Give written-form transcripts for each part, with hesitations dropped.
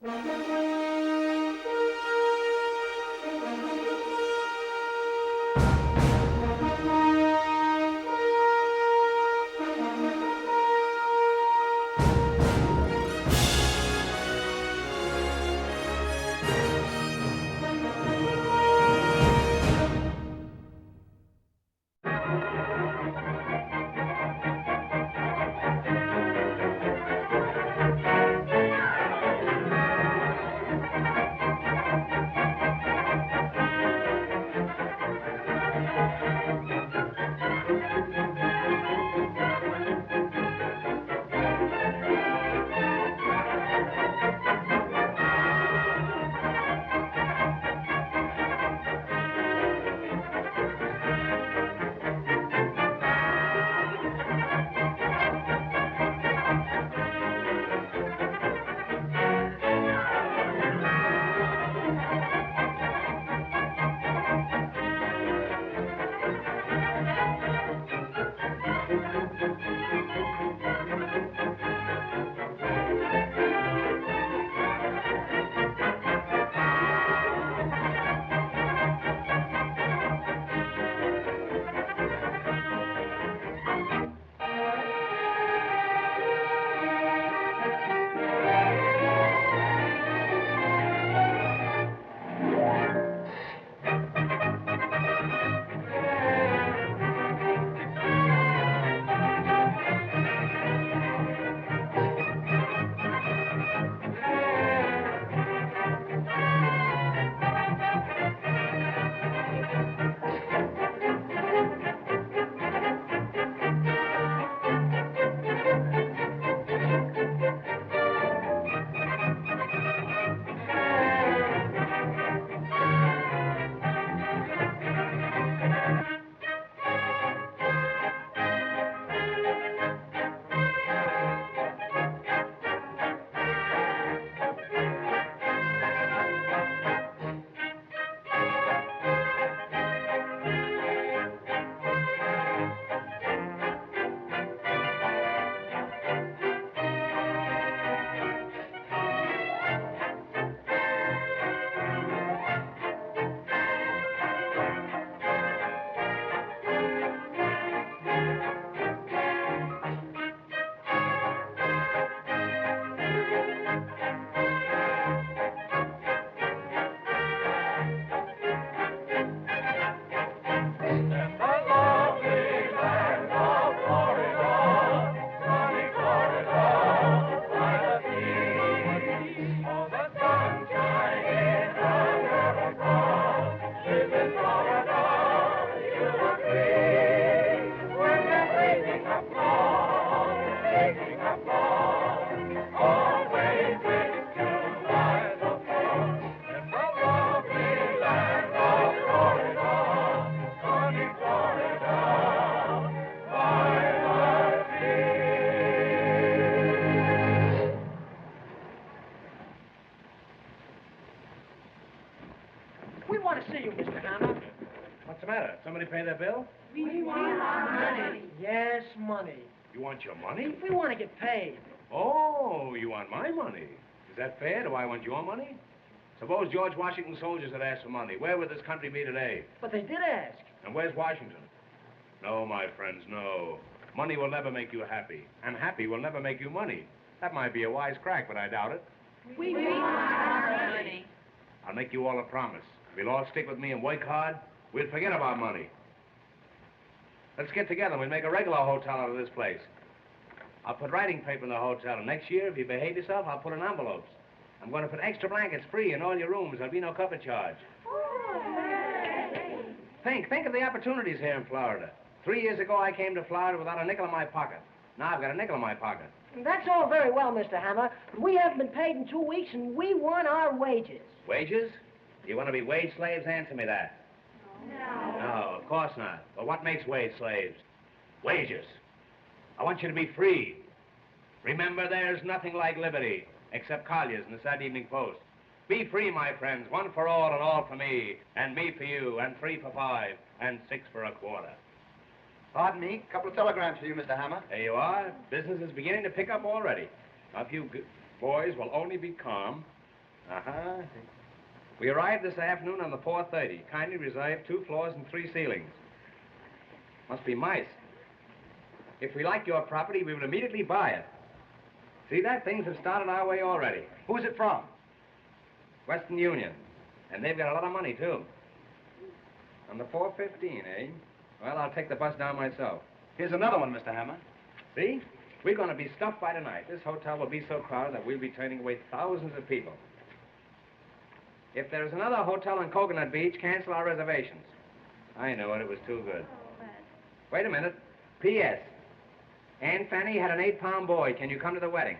We want to see you, Mr. Hammer. What's the matter? Somebody pay their bill? We want our money. Yes, money. You want your money? We want to get paid. Oh, you want my money. Is that fair? Do I want your money? Suppose George Washington's soldiers had asked for money. Where would this country be today? But they did ask. And where's Washington? No, my friends, no. Money will never make you happy. And happy will never make you money. That might be a wise crack, but I doubt it. We want our money. I'll make you all a promise. If you'll all stick with me and work hard, we'll forget about money. Let's get together and we'll make a regular hotel out of this place. I'll put writing paper in the hotel, and next year, if you behave yourself, I'll put in envelopes. I'm going to put extra blankets free in all your rooms. There'll be no cover charge. Think of the opportunities here in Florida. 3 years ago, I came to Florida without a nickel in my pocket. Now I've got a nickel in my pocket. That's all very well, Mr. Hammer, but we haven't been paid in 2 weeks, and we want our wages. Wages? You want to be wage slaves? Answer me that. No. No, of course not. But what makes wage slaves? Wages. I want you to be free. Remember, there's nothing like liberty, except Collier's and the Saturday Evening Post. Be free, my friends, one for all and all for me, and me for you, and 3 for 5, and 6 for a quarter. Pardon me, a couple of telegrams for you, Mr. Hammer. There you are. Business is beginning to pick up already. Now, if you boys will only be calm, Uh-huh. We arrived this afternoon on the 4:30. Kindly reserve 2 floors and 3 ceilings. Must be mice. If we like your property, we will immediately buy it. See that? Things have started our way already. Who's it from? Western Union. And they've got a lot of money, too. On the 4:15, eh? Well, I'll take the bus down myself. Here's another one, Mr. Hammer. See? We're going to be stuffed by tonight. This hotel will be so crowded that we'll be turning away thousands of people. If there's another hotel on Coconut Beach, cancel our reservations. I knew it. It was too good. Wait a minute. P.S. Aunt Fanny had an 8-pound boy. Can you come to the wedding?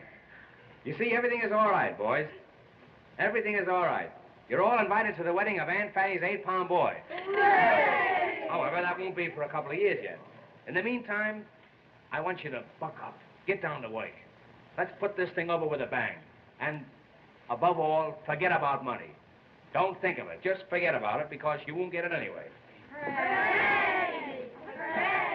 You see, everything is all right, boys. Everything is all right. You're all invited to the wedding of Aunt Fanny's 8-pound boy. However, that won't be for a couple of years yet. In the meantime, I want you to buck up. Get down to work. Let's put this thing over with a bang. And, above all, forget about money. Don't think of it. Just forget about it, because you won't get it anyway. Hooray! Hooray!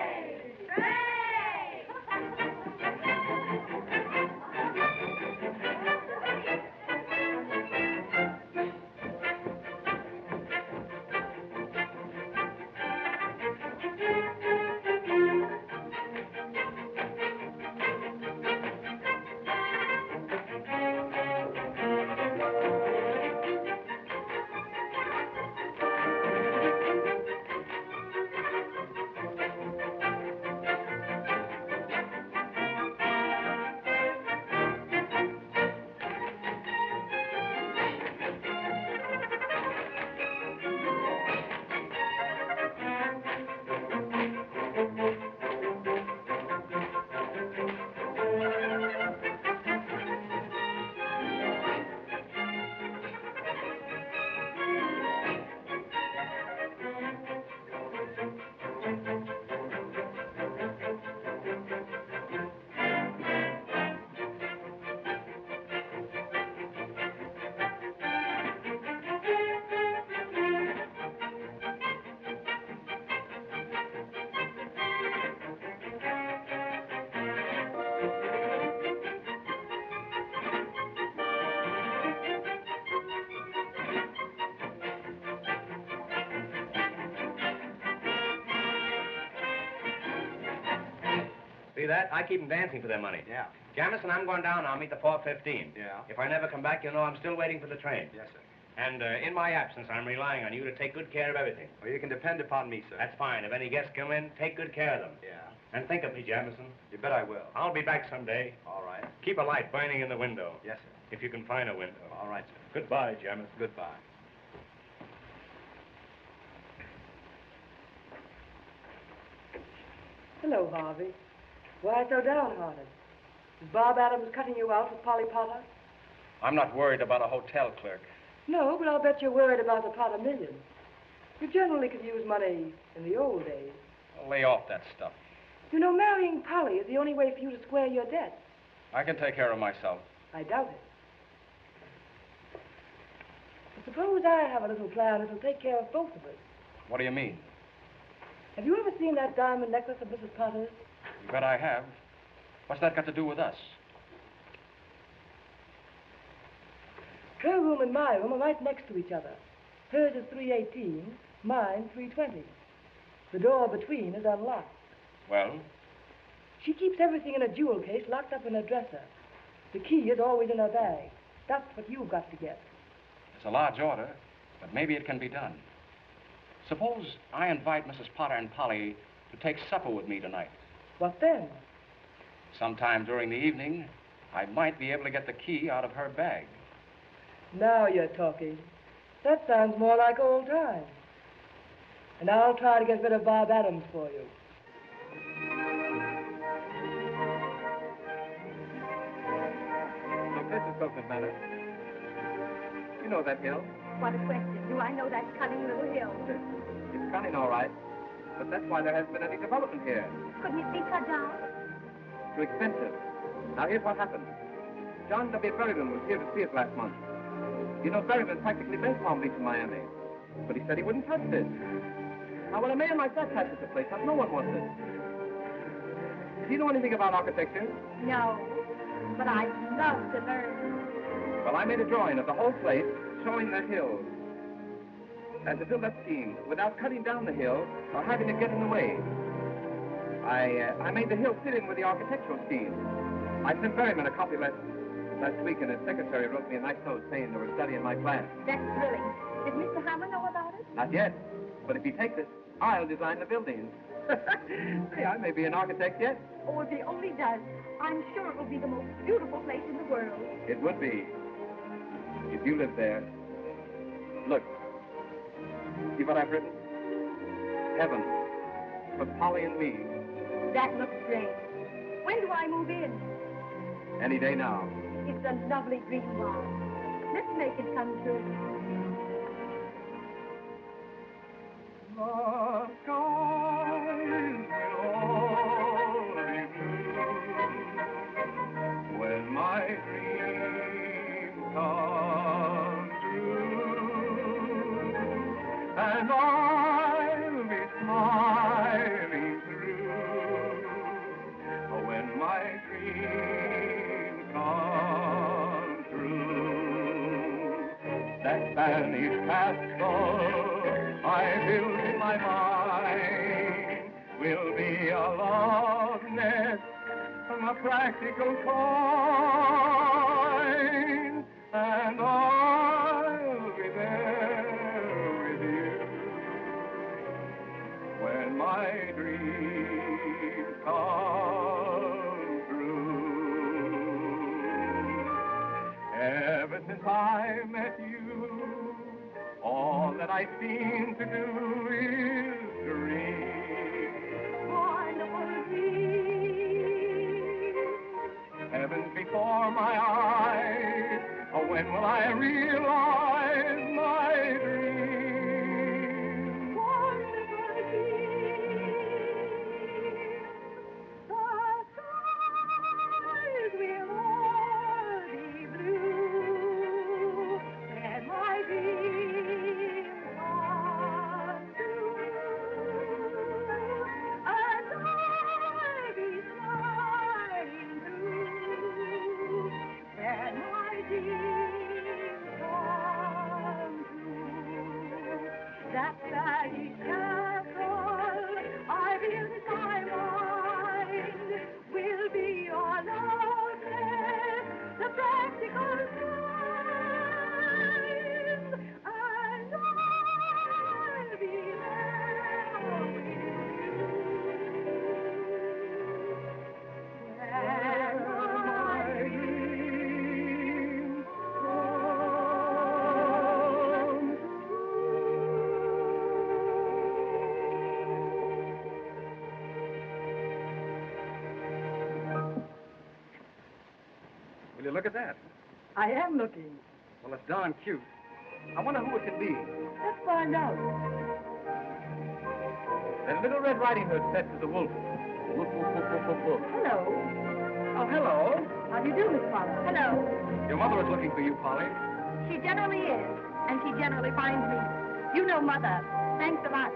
See that? I keep them dancing for their money. Yeah. Jamison, I'm going down. I'll meet the 4:15. Yeah. If I never come back, you'll know I'm still waiting for the train. Yes, sir. And in my absence, I'm relying on you to take good care of everything. Well, you can depend upon me, sir. That's fine. If any guests come in, take good care of them. Yeah. And think of me, Jamison. You bet I will. I'll be back someday. All right. Keep a light burning in the window. Yes, sir. If you can find a window. All right, sir. Goodbye, Jamison. Goodbye. Hello, Harvey. Why so downhearted? Is Bob Adams cutting you out with Polly Potter? I'm not worried about a hotel clerk. No, but I'll bet you're worried about the Potter million. You generally could use money in the old days. Lay off that stuff. You know, marrying Polly is the only way for you to square your debts. I can take care of myself. I doubt it. But suppose I have a little plan that'll take care of both of us. What do you mean? Have you ever seen that diamond necklace of Mrs. Potter's? You bet I have. What's that got to do with us? Her room and my room are right next to each other. Hers is 318, mine 320. The door between is unlocked. Well? She keeps everything in a jewel case locked up in her dresser. The key is always in her bag. That's what you've got to get. It's a large order, but maybe it can be done. Suppose I invite Mrs. Potter and Polly to take supper with me tonight. What then? Sometime during the evening, I might be able to get the key out of her bag. Now you're talking. That sounds more like old times. And I'll try to get rid of Bob Adams for you. Look, this is Coconut Meadows. You know that hill. What a question. Do I know that cunning little hill? It's cunning, all right. But that's why there hasn't been any development here. Couldn't it be cut down? Too expensive. Now, here's what happened. John W. Berryman was here to see us last month. You know, Berryman practically built Palm Beach in Miami. But he said he wouldn't touch this. Now, when a man like that touches the place, no one wants it. Do you know anything about architecture? No. But I'd love to learn. Well, I made a drawing of the whole place showing the hills. And to build that scheme without cutting down the hill or having it get in the way. I made the hill fit in with the architectural scheme. I sent Berryman a copy last week, and his secretary wrote me a nice note saying they were studying my plan. That's thrilling. Did Mr. Hammer know about it? Not yet, but if he takes it, I'll design the buildings. Hey, I may be an architect yet. Oh, if he only does, I'm sure it will be the most beautiful place in the world. It would be, if you lived there. Look, see what I've written? Heaven, for Polly and me. That looks great. When do I move in? Any day now. It's a lovely dream, Bob. Let's make it come true. The skies will all be blue when my dreams come true, and I'll be smiling through when my dreams come true. That Spanish castle I build in my mind will be a love nest from a practical kind, and I'll be there with you when my dreams come true. Ever since I met you, all that I seem to do is dream. Wonderful dream. Heaven's before my eyes. Oh, when will I realize my dream? Wonderful dream. The skies will all be blue, and my dream come true, and I'll be smiling through, and my dream come true. That Spanish castle I built in my mind will be your love nest, the practical kind, and I'll be there with you when my dreams come Will you look at that? I am looking. Well, it's darn cute. I wonder who it can be. Let's find out. That Little Red Riding Hood said to the wolf. Woof, woof, woof, woof, woof, woof. Hello. Oh, hello. How do you do, Miss Potter? Hello. Your mother is looking for you, Polly. She generally is, and she generally finds me. You know Mother. Thanks a lot.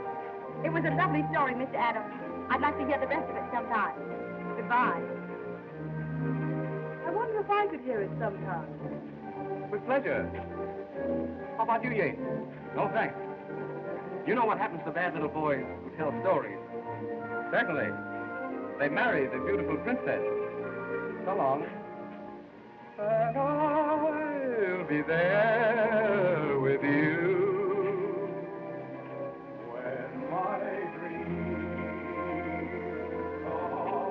It was a lovely story, Mr. Adams. I'd like to hear the rest of it sometime. Goodbye. I wonder if I could hear it sometime. With pleasure. How about you, Yates? No, thanks. You know what happens to bad little boys who tell stories. Certainly. They marry the beautiful princess. So long. And I'll be there with you when my dreams come.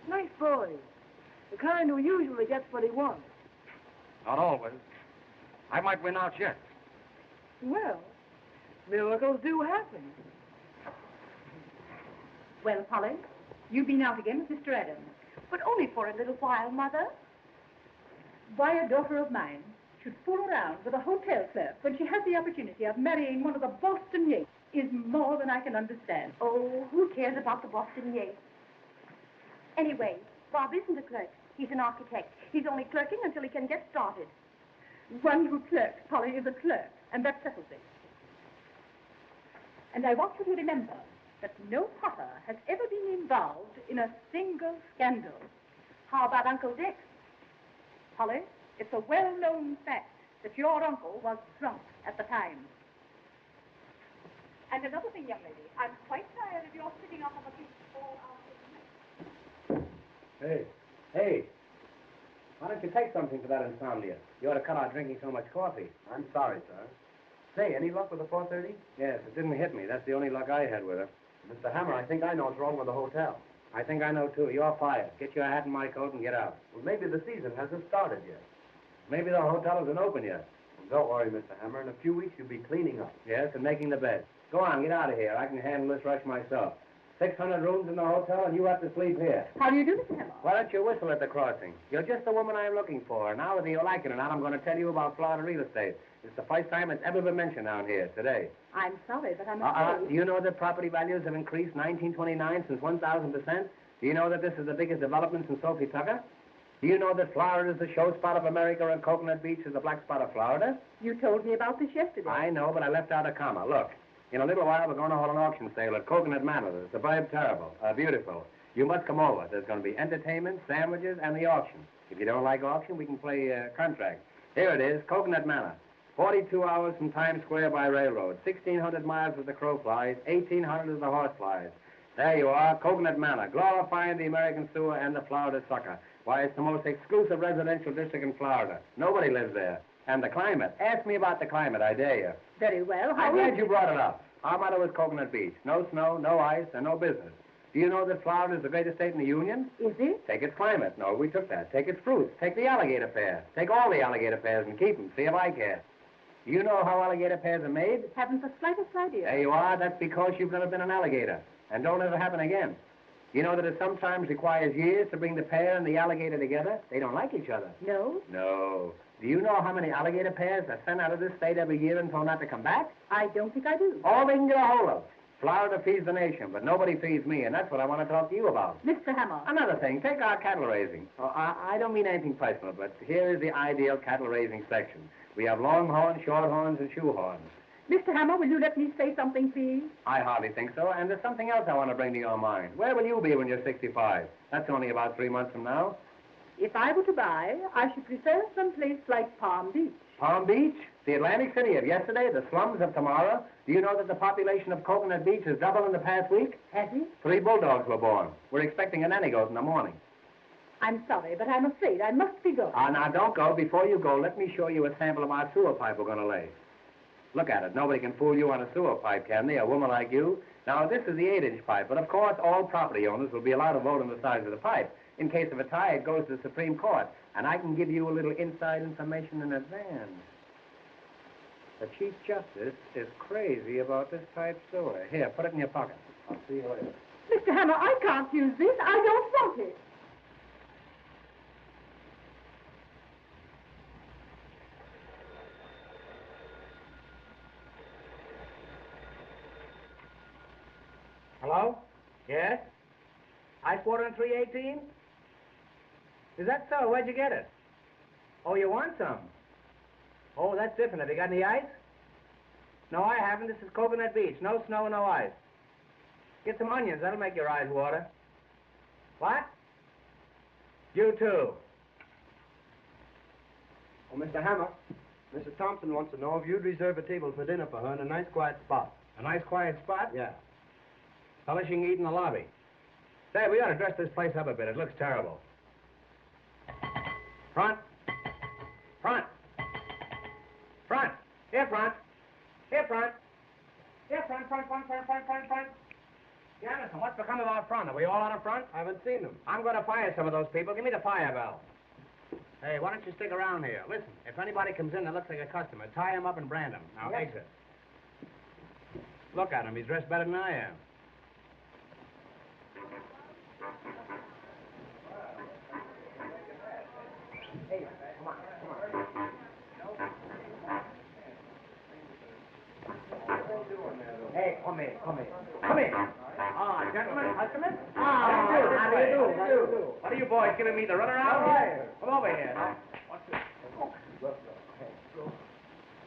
Nice boy. The kind who usually gets what he wants. Not always. I might win out yet. Well, miracles do happen. Well, Polly, you've been out again with Mr. Adams. But only for a little while, Mother. Why a daughter of mine should fool around with a hotel clerk when she has the opportunity of marrying one of the Boston Yates is more than I can understand. Oh, who cares about the Boston Yates? Anyway, Bob isn't a clerk. He's an architect. He's only clerking until he can get started. One who clerks, Polly, is a clerk, and that settles it. And I want you to remember that involved in a single scandal. How about Uncle Dick? Polly, it's a well-known fact that your uncle was drunk at the time. And another thing, young lady, I'm quite tired of your sitting up on the beach all afternoon. Hey. Why don't you take something for that insomnia? You ought to cut out drinking so much coffee. I'm sorry, sir. Say, any luck with the 4:30? Yes, it didn't hit me. That's the only luck I had with her. Mr. Hammer, I think I know what's wrong with the hotel. I think I know, too. You're fired. Get your hat and my coat and get out. Well, maybe the season hasn't started yet. Maybe the hotel isn't open yet. Well, don't worry, Mr. Hammer. In a few weeks, you'll be cleaning up. Yes, and making the bed. Go on, get out of here. I can handle this rush myself. 600 rooms in the hotel, and you have to sleep here. How do you do, Mr. Hammer? Why don't you whistle at the crossing? You're just the woman I'm looking for. Now, whether you like it or not, I'm going to tell you about Florida real estate. It's the first time it's ever been mentioned down here, today. I'm sorry, but I'm afraid... Do you know that property values have increased 1929 since 1,000%? Do you know that this is the biggest development since Sophie Tucker? Do you know that Florida is the show spot of America and Coconut Beach is the black spot of Florida? You told me about this yesterday. I know, but I left out a comma. Look, in a little while, we're going to hold an auction sale at Coconut Manor. The suburb terrible, beautiful. You must come over. There's going to be entertainment, sandwiches, and the auction. If you don't like auction, we can play contract. Here it is, Coconut Manor. 42 hours from Times Square by railroad. 1,600 miles as the crow flies. 1,800 as the horse flies. There you are, Coconut Manor, glorifying the American sewer and the Florida sucker. Why, it's the most exclusive residential district in Florida. Nobody lives there. And the climate. Ask me about the climate, I dare you. Very well. I'm glad you brought it up. Our motto was Coconut Beach. No snow, no ice, and no business. Do you know that Florida is the greatest state in the Union? Is it? Take its climate. No, we took that. Take its fruits. Take the alligator pear. Take all the alligator pears and keep them. See if I care. Do you know how alligator pears are made? Haven't the slightest idea. There you are. That's because you've never been an alligator. And don't let it happen again. You know that it sometimes requires years to bring the pear and the alligator together? They don't like each other. No? No. Do you know how many alligator pears are sent out of this state every year and told not to come back? I don't think I do. All they can get a hold of. Florida feeds the nation, but nobody feeds me, and that's what I want to talk to you about. Mr. Hammer. Another thing, take our cattle raising. Oh, I don't mean anything personal, but here is the ideal cattle raising section. We have longhorns, shorthorns, and shoehorns. Mr. Hammer, will you let me say something, please? I hardly think so, and there's something else I want to bring to your mind. Where will you be when you're 65? That's only about 3 months from now. If I were to buy, I should prefer some place like Palm Beach. Palm Beach? The Atlantic City of yesterday, the slums of tomorrow. Do you know that the population of Coconut Beach has doubled in the past week? Has it? 3 bulldogs were born. We're expecting a nanny goat in the morning. I'm sorry, but I'm afraid I must be going. Now, don't go. Before you go, let me show you a sample of our sewer pipe we're going to lay. Look at it. Nobody can fool you on a sewer pipe, can they? A woman like you. Now, this is the 8-inch pipe, but of course, all property owners will be allowed to vote on the size of the pipe. In case of a tie, it goes to the Supreme Court, and I can give you a little inside information in advance. The Chief Justice is crazy about this type sewer. Here, put it in your pocket. I'll see you later. Mr. Hammer, I can't use this. I don't want it. Hello? Yes? Ice water in 318? Is that so? Where'd you get it? Oh, you want some? Oh, that's different. Have you got any ice? No, I haven't. This is Coconut Beach. No snow, no ice. Get some onions. That'll make your eyes water. What? You too. Oh, Mr. Hammer, Mrs. Thompson wants to know if you'd reserve a table for dinner for her in a nice quiet spot. A nice quiet spot? Yeah. Fella, she can eat in the lobby. Say, we ought to dress this place up a bit. It looks terrible. Front. Front. Front. Here, front. Here, front. Here, front. Jamison, what's become of our front? Are we all out of front? I haven't seen them. I'm going to fire some of those people. Give me the fire bell. Hey, why don't you stick around here? Listen, if anybody comes in that looks like a customer, tie him up and brand him. Now, exit. Look at him. He's dressed better than I am. Hey, come on. Hey, come here. Ah, gentlemen, customers? How do you do? What are you boys giving me the runaround? Come over here. Now, what's this?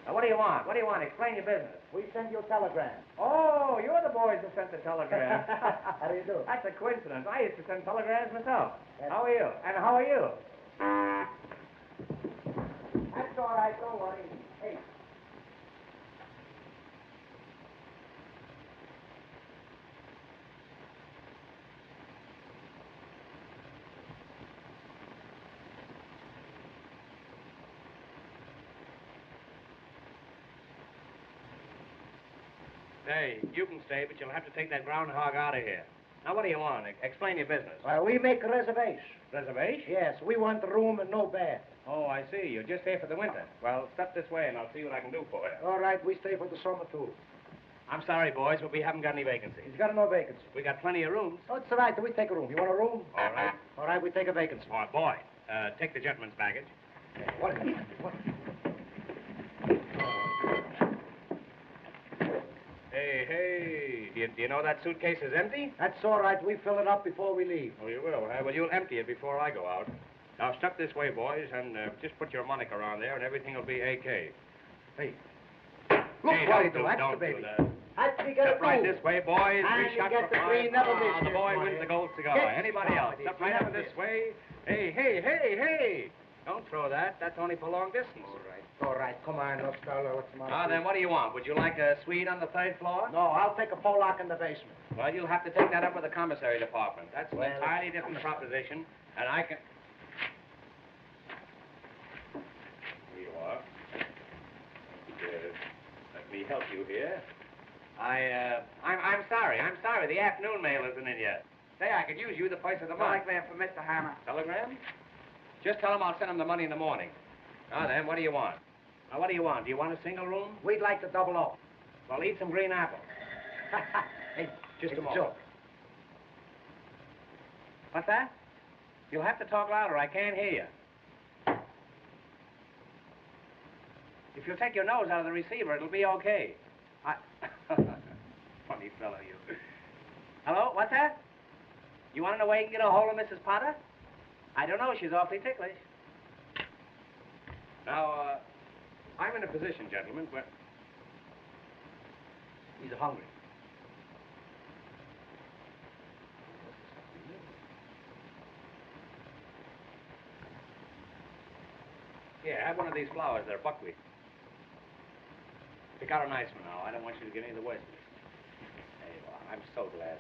Now, what do you want? What do you want? Explain your business. We send you a telegram. Oh, you're the boys who sent the telegram. How do you do? That's a coincidence. I used to send telegrams myself. Yes. How are you? And how are you? That's all right, don't worry. Hey. Hey, you can stay, but you'll have to take that groundhog out of here. Now, what do you want? Explain your business. Well, we make a reservation. Reservation? Yes, we want the room and no bed. Oh, I see. You're just here for the winter. Well, step this way, and I'll see what I can do for you. All right, we stay for the summer, too. I'm sorry, boys, but we haven't got any vacancies. He's got no vacancy. We got plenty of rooms. Oh, it's all right. We take a room. You want a room? All right. All right, we take a vacancy. Oh, boy, take the gentleman's baggage. What is it? What? Hey, do you know that suitcase is empty? That's all right. We fill it up before we leave. Oh, you will, huh? Well, you'll empty it before I go out. Now, step this way, boys, and just put your moniker on there, and everything will be A.K. Hey. Look Hey, what don't do. do, That's don't the baby. do that. That's we get Step a right room. this way, boys. And Three shots you get for the five. green, never miss The this boy morning. wins the gold cigar. Get Anybody else? started. Step You right never over this miss. way. Hey. Don't throw that. That's only for long distance. All right. Come on, look, fella. What's the matter? Now, then, what do you want? Would you like a suite on the third floor? No, I'll take a Pollock in the basement. Well, you'll have to take that up with the commissary department. That's an Well, entirely different proposition, and I can... Here you are. Let me help you here. I'm sorry. The afternoon mail isn't in yet. Say, I could use you the first of the month. Telegram for Mr. Hammer. Telegram? Just tell him I'll send him the money in the morning. Now then, what do you want? Now, what do you want? Do you want a single room? We'd like to double up. Well, eat some green apples. Hey, Just it's a moment. joke. What's that? You'll have to talk louder. I can't hear you. If you'll take your nose out of the receiver, it'll be okay. Funny fellow, you. Hello? What's that? You want to know where you can get a hold of Mrs. Potter? I don't know. She's awfully ticklish. Now, I'm in a position, gentlemen, where... He's hungry. Here, have one of these flowers. They're buckwheat. Pick out a nice one now. I don't want you to get any of the worst of it. There you are. I'm so glad.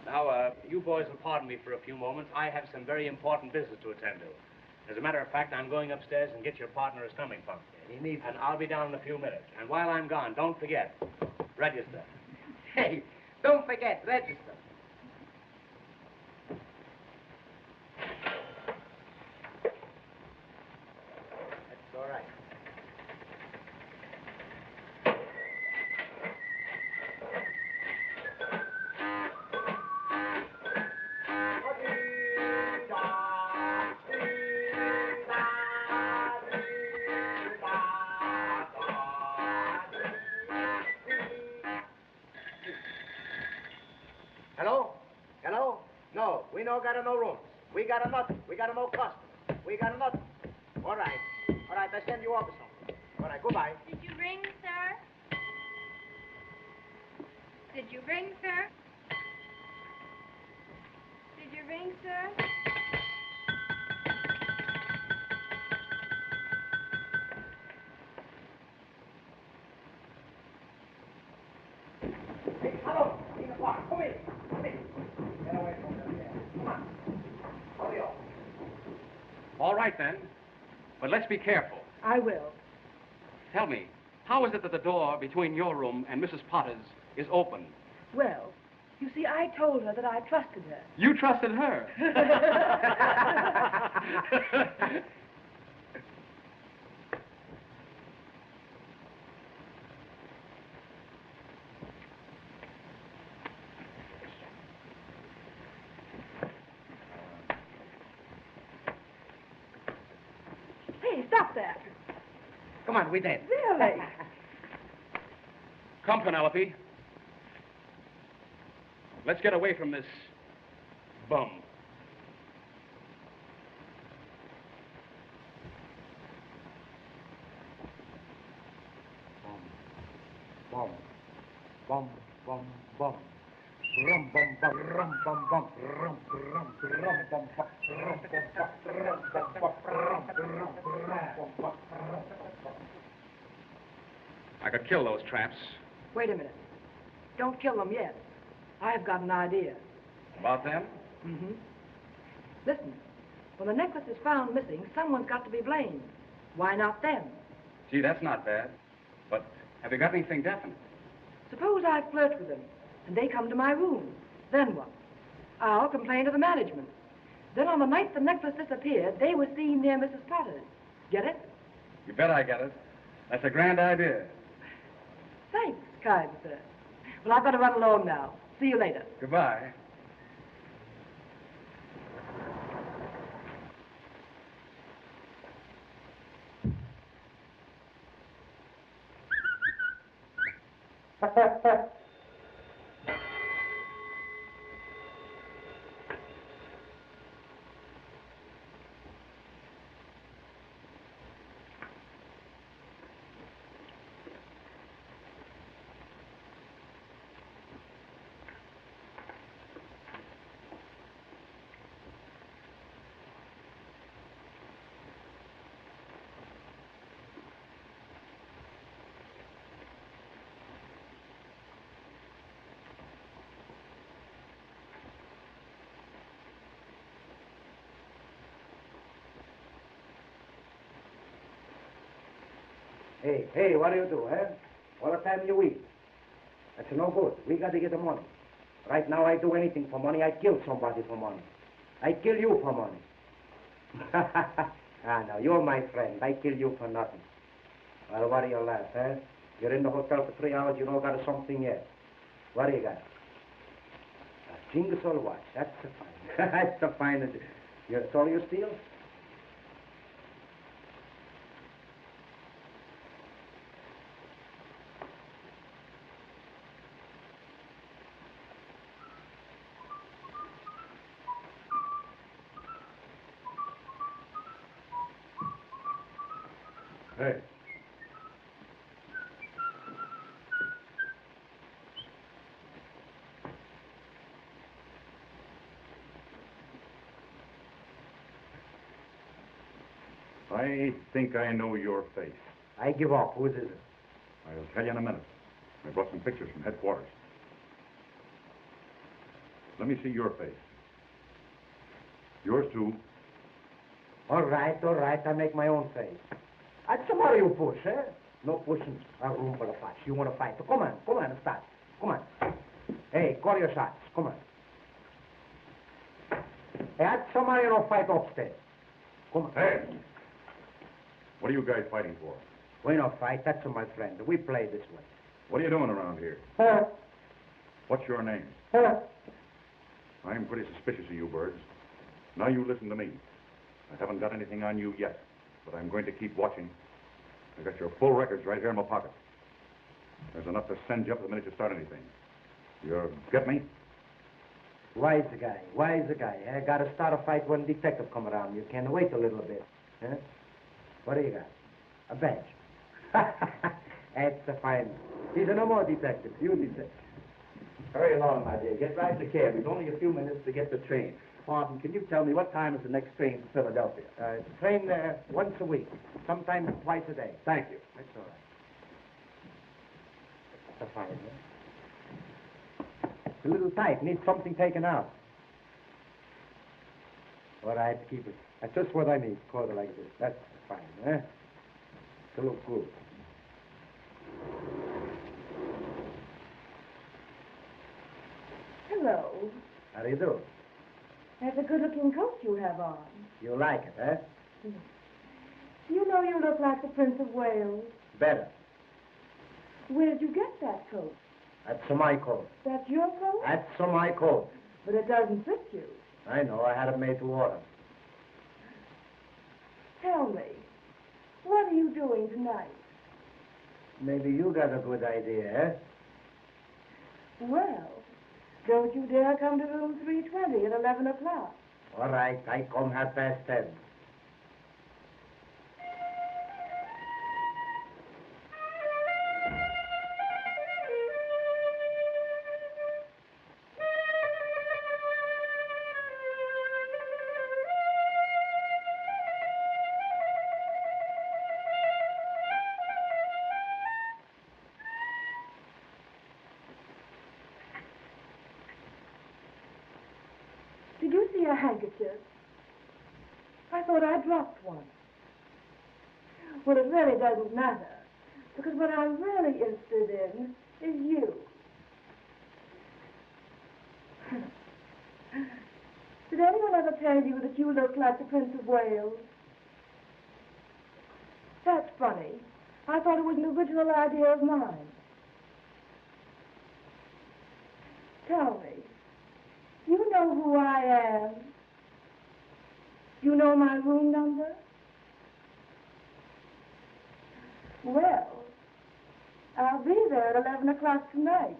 Now, you boys will pardon me for a few moments. I have some very important business to attend to. As a matter of fact, I'm going upstairs and get your partner a stomach pump. He needs And I'll be down in a few minutes. And while I'm gone, don't forget, register. Hey, don't forget, register. That's all right. Hello? Hello? No, we no got no rooms. We got a nothing. We got no customers. We got a nothing. All right. All right, I send you over something. All right, goodbye. Did you ring, sir? Did you ring, sir? Did you ring, sir? Hey, hello. In the park. Come in. Come in. Get away from them there. Come on. Hurry up. All right, then. But let's be careful. I will. Tell me, how is it that the door between your room and Mrs. Potter's is open? Well, you see, I told her that I trusted her. You trusted her. Hey, stop that. Come on, we did. Really? Come, Penelope. Let's get away from this bum. I could kill those traps. Wait a minute. Don't kill them yet. I've got an idea. About them? Mm-hmm. Listen, when the necklace is found missing, someone's got to be blamed. Why not them? Gee, that's not bad. But have you got anything definite? Suppose I flirt with them, and they come to my room. Then what? I'll complain to the management. Then on the night the necklace disappeared, they were seen near Mrs. Potter's. Get it? You bet I get it. That's a grand idea. Thanks, kind sir. Well, I've got to run along now. See you later. Goodbye. Hey, what do you do, eh? All the time you eat. That's no good. We got to get the money. Right now, I do anything for money. I kill somebody for money. I kill you for money. No, you're my friend. I kill you for nothing. Well, what do you laugh, eh? You're in the hotel for 3 hours, you don't got something yet. What do you got? A Jingle watch. That's the fine. That's the finest. That's all you steal? Hey. I think I know your face. I give up. Whose is it? I'll tell you in a minute. I brought some pictures from headquarters. Let me see your face. Yours too. All right. I make my own face. That's the matter, you push, eh? No pushing a room full of fights. You want to fight? So come on, start. Come on. Hey, call your shots. Come on. Hey, that's somebody no fight upstairs. Come on. Hey! What are you guys fighting for? We no fight. That's my friend. We play this way. What are you doing around here? Huh? What's your name? Huh? I'm pretty suspicious of you birds. Now you listen to me. I haven't got anything on you yet, but I'm going to keep watching. I got your full records right here in my pocket. There's enough to send you up the minute you start anything. You get me? Wise guy. I gotta start a fight when detective come around. You can wait a little bit. Huh? What do you got? A badge. That's a fine. He's no more detective. You detective. Hurry along, my dear. Get right in the cab. It's only a few minutes to get the train. Martin, can you tell me what time is the next train to Philadelphia? Train once a week, sometimes twice a day. Thank you. That's all right. That's a fine, huh? It's a little tight. Needs something taken out. All right, keep it. That's just what I need. Quarter like this. That's fine, huh? To look good. Hello. How do you do? That's a good-looking coat you have on. You like it, huh? You know you look like the Prince of Wales. Better. Where did you get that coat? That's my coat. That's your coat? That's my coat. But it doesn't fit you. I know. I had it made to order. Tell me, what are you doing tonight? Maybe you got a good idea, eh? Well, don't you dare come to room 320 at 11 o'clock. All right, I come 10:30. Did you see a handkerchief? I thought I dropped one. Well, it really doesn't matter, because what I'm really interested in is you. Did anyone ever tell you that you look like the Prince of Wales? That's funny. I thought it was an original idea of mine. Tell me, you know who I am? You know my room number? Well, I'll be there at 11 o'clock tonight.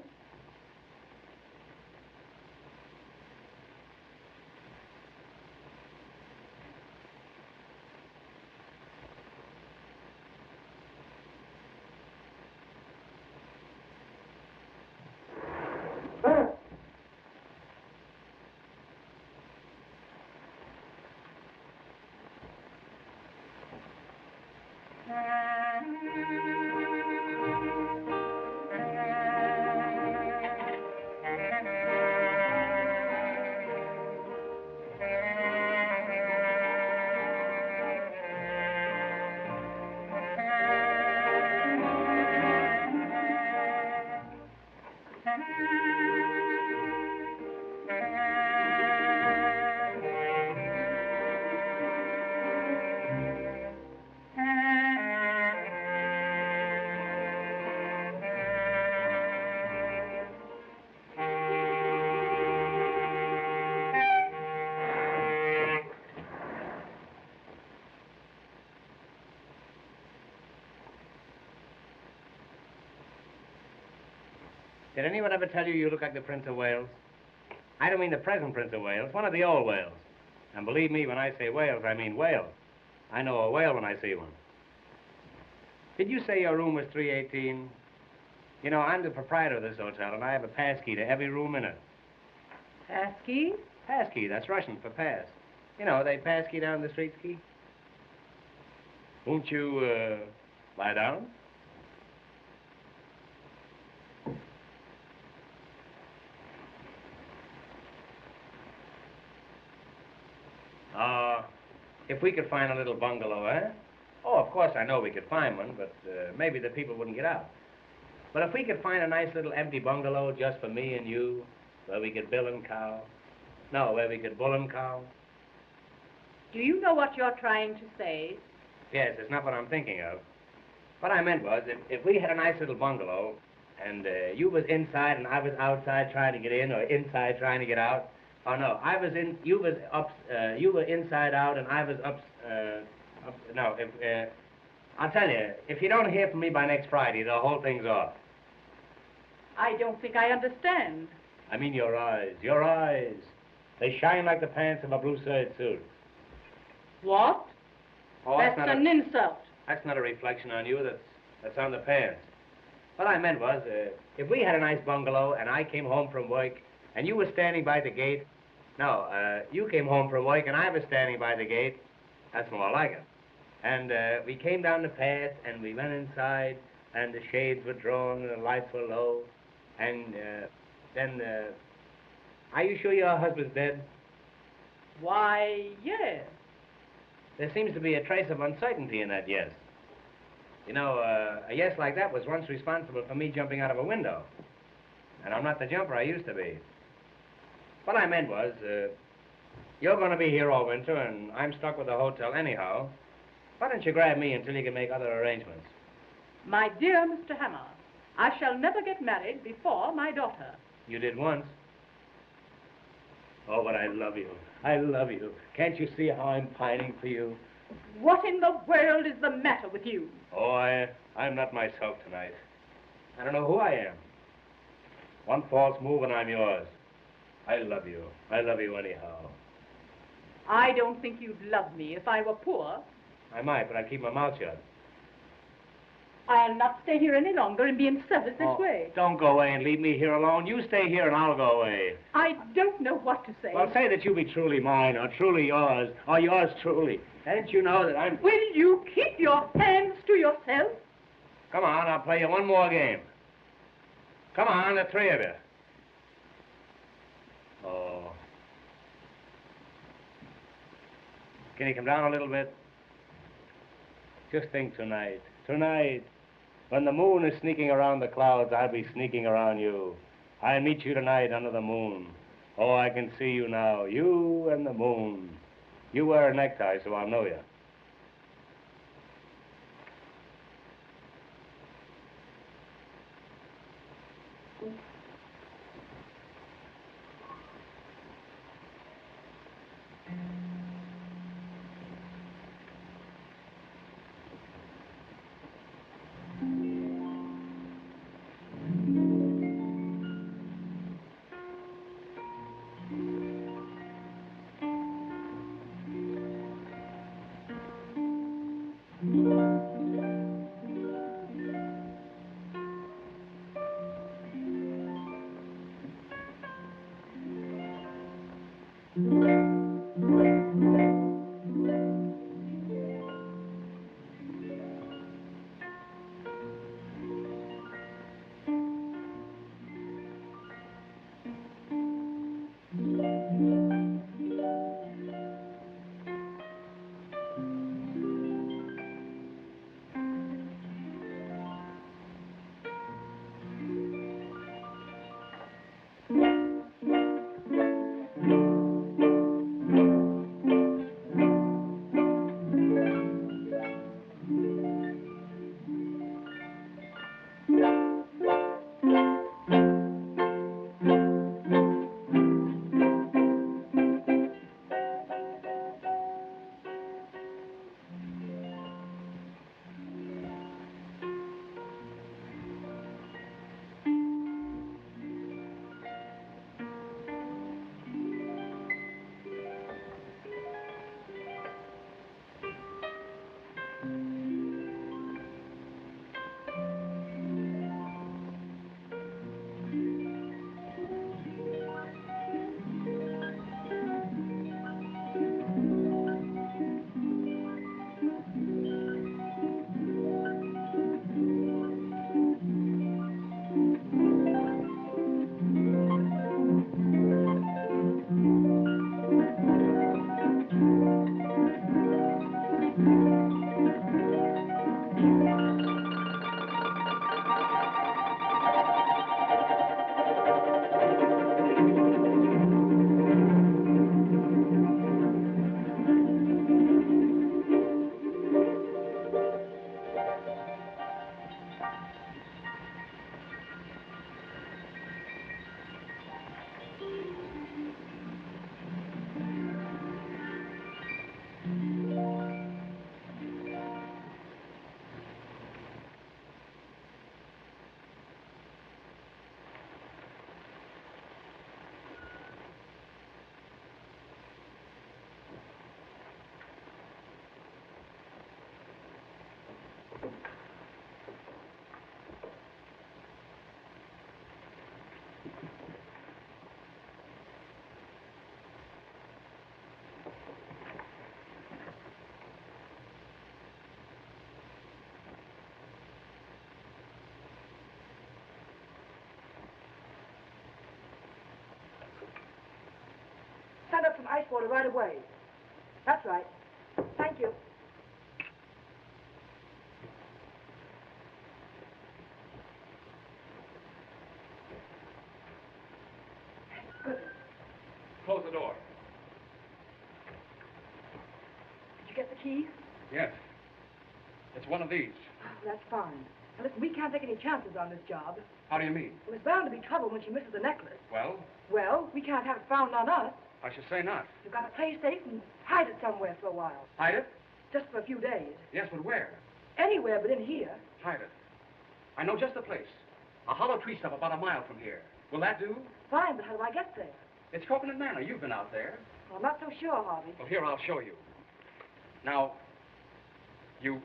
Did anyone ever tell you you look like the Prince of Wales? I don't mean the present Prince of Wales, one of the old Wales. And believe me, when I say Wales, I mean whale. I know a whale when I see one. Did you say your room was 318? You know, I'm the proprietor of this hotel, and I have a pass key to every room in it. Pass key? Pass key, that's Russian for pass. You know, they pass key down the street key. Won't you, lie down? If we could find a little bungalow, eh? Oh, of course, I know we could find one, but maybe the people wouldn't get out. But if we could find a nice little empty bungalow just for me and you, where we could bill and cow. No, where we could bull and cow. Do you know what you're trying to say? Yes, it's not what I'm thinking of. What I meant was, if we had a nice little bungalow, and you was inside and I was outside trying to get in, or inside trying to get out. Oh no, I was in, you was up, you were inside out and I was up, no, I'll tell you, if you don't hear from me by next Friday, the whole thing's off. I don't think I understand. I mean your eyes, your eyes. They shine like the pants of a blue serge suit. What? Oh, that's an insult. That's not a reflection on you, that's on the pants. What I meant was, if we had a nice bungalow and I came home from work and you were standing by the gate, no, you came home from work and I was standing by the gate, that's more like it. And we came down the path and we went inside and the shades were drawn and the lights were low. And then, are you sure your husband's dead? Why, yes. There seems to be a trace of uncertainty in that yes. You know, a yes like that was once responsible for me jumping out of a window. And I'm not the jumper I used to be. What I meant was, you're going to be here all winter, and I'm stuck with the hotel anyhow. Why don't you grab me until you can make other arrangements? My dear Mr. Hammer, I shall never get married before my daughter. You did once. Oh, but I love you. I love you. Can't you see how I'm pining for you? What in the world is the matter with you? Oh, I'm not myself tonight. I don't know who I am. One false move and I'm yours. I love you. I love you anyhow. I don't think you'd love me if I were poor. I might, but I'd keep my mouth shut. I'll not stay here any longer and be in service this way. Don't go away and leave me here alone. You stay here and I'll go away. I don't know what to say. Well, say that you be truly mine, or truly yours, or yours truly. Don't you know that I'm... Will you keep your hands to yourself? Come on, I'll play you one more game. Come on, the three of you. Oh. Can you come down a little bit? Just think tonight. Tonight, when the moon is sneaking around the clouds, I'll be sneaking around you. I'll meet you tonight under the moon. Oh, I can see you now. You and the moon. You wear a necktie, so I'll know you. Send up some ice water right away. That's right. Thank you. Good. Close the door. Did you get the key? Yes. It's one of these. That's fine. Now, listen, we can't take any chances on this job. How do you mean? There's bound to be trouble when she misses the necklace. Well, Well, we can't have it found on us. I should say not. You've got to play safe and hide it somewhere for a while. Hide it? Just for a few days. Yes, but where? Anywhere but in here. Hide it. I know just the place. A hollow tree stump about a mile from here. Will that do? Fine, but how do I get there? It's Coconut Manor. You've been out there. Well, I'm not so sure, Harvey. Well, here, I'll show you. Now, you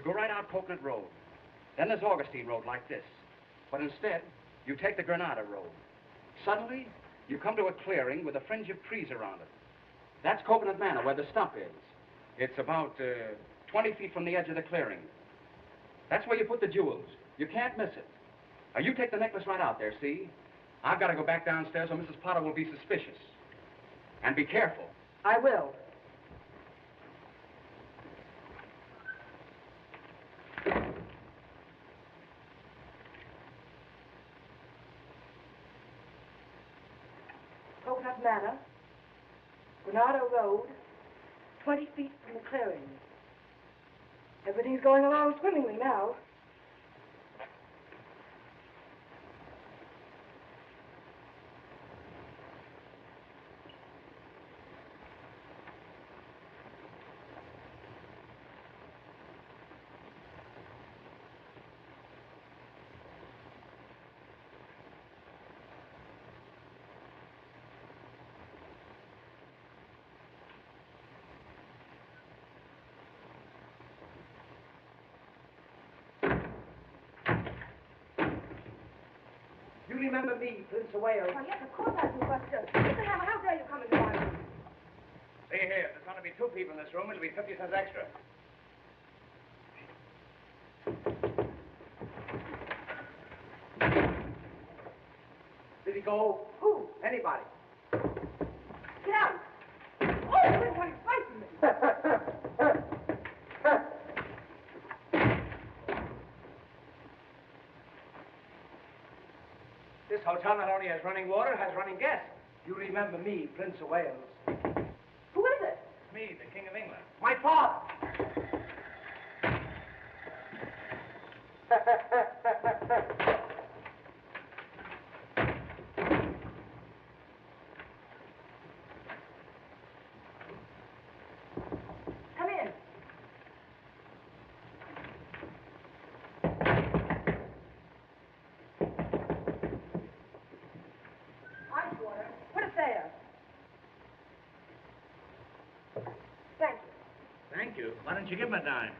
go right out Coconut Road. Then there's Augustine Road like this. But instead, you take the Granada Road. Suddenly, you come to a clearing with a fringe of trees around it. That's Coconut Manor, where the stump is. It's about 20 feet from the edge of the clearing. That's where you put the jewels. You can't miss it. Now, you take the necklace right out there, see? I've got to go back downstairs or Mrs. Potter will be suspicious. And be careful. I will. Coconut Manor, Granada Road, 20 feet from the clearing. Everything's going along swimmingly now. You remember me, Prince of Wales? Well, yes, of course I do, but Mr. Hammer, how dare you come into my room? See here, if there's going to be 2 people in this room, it'll be 50 cents extra. Did he go? Who? Anybody. Get out! Oh, everybody's fighting me. This hotel not only has running water, has running gas. You remember me, Prince of Wales? Who is it? Me, the King of England. My father. Come in. Ice water. Put it there. Thank you. Thank you. Why don't you give him a dime?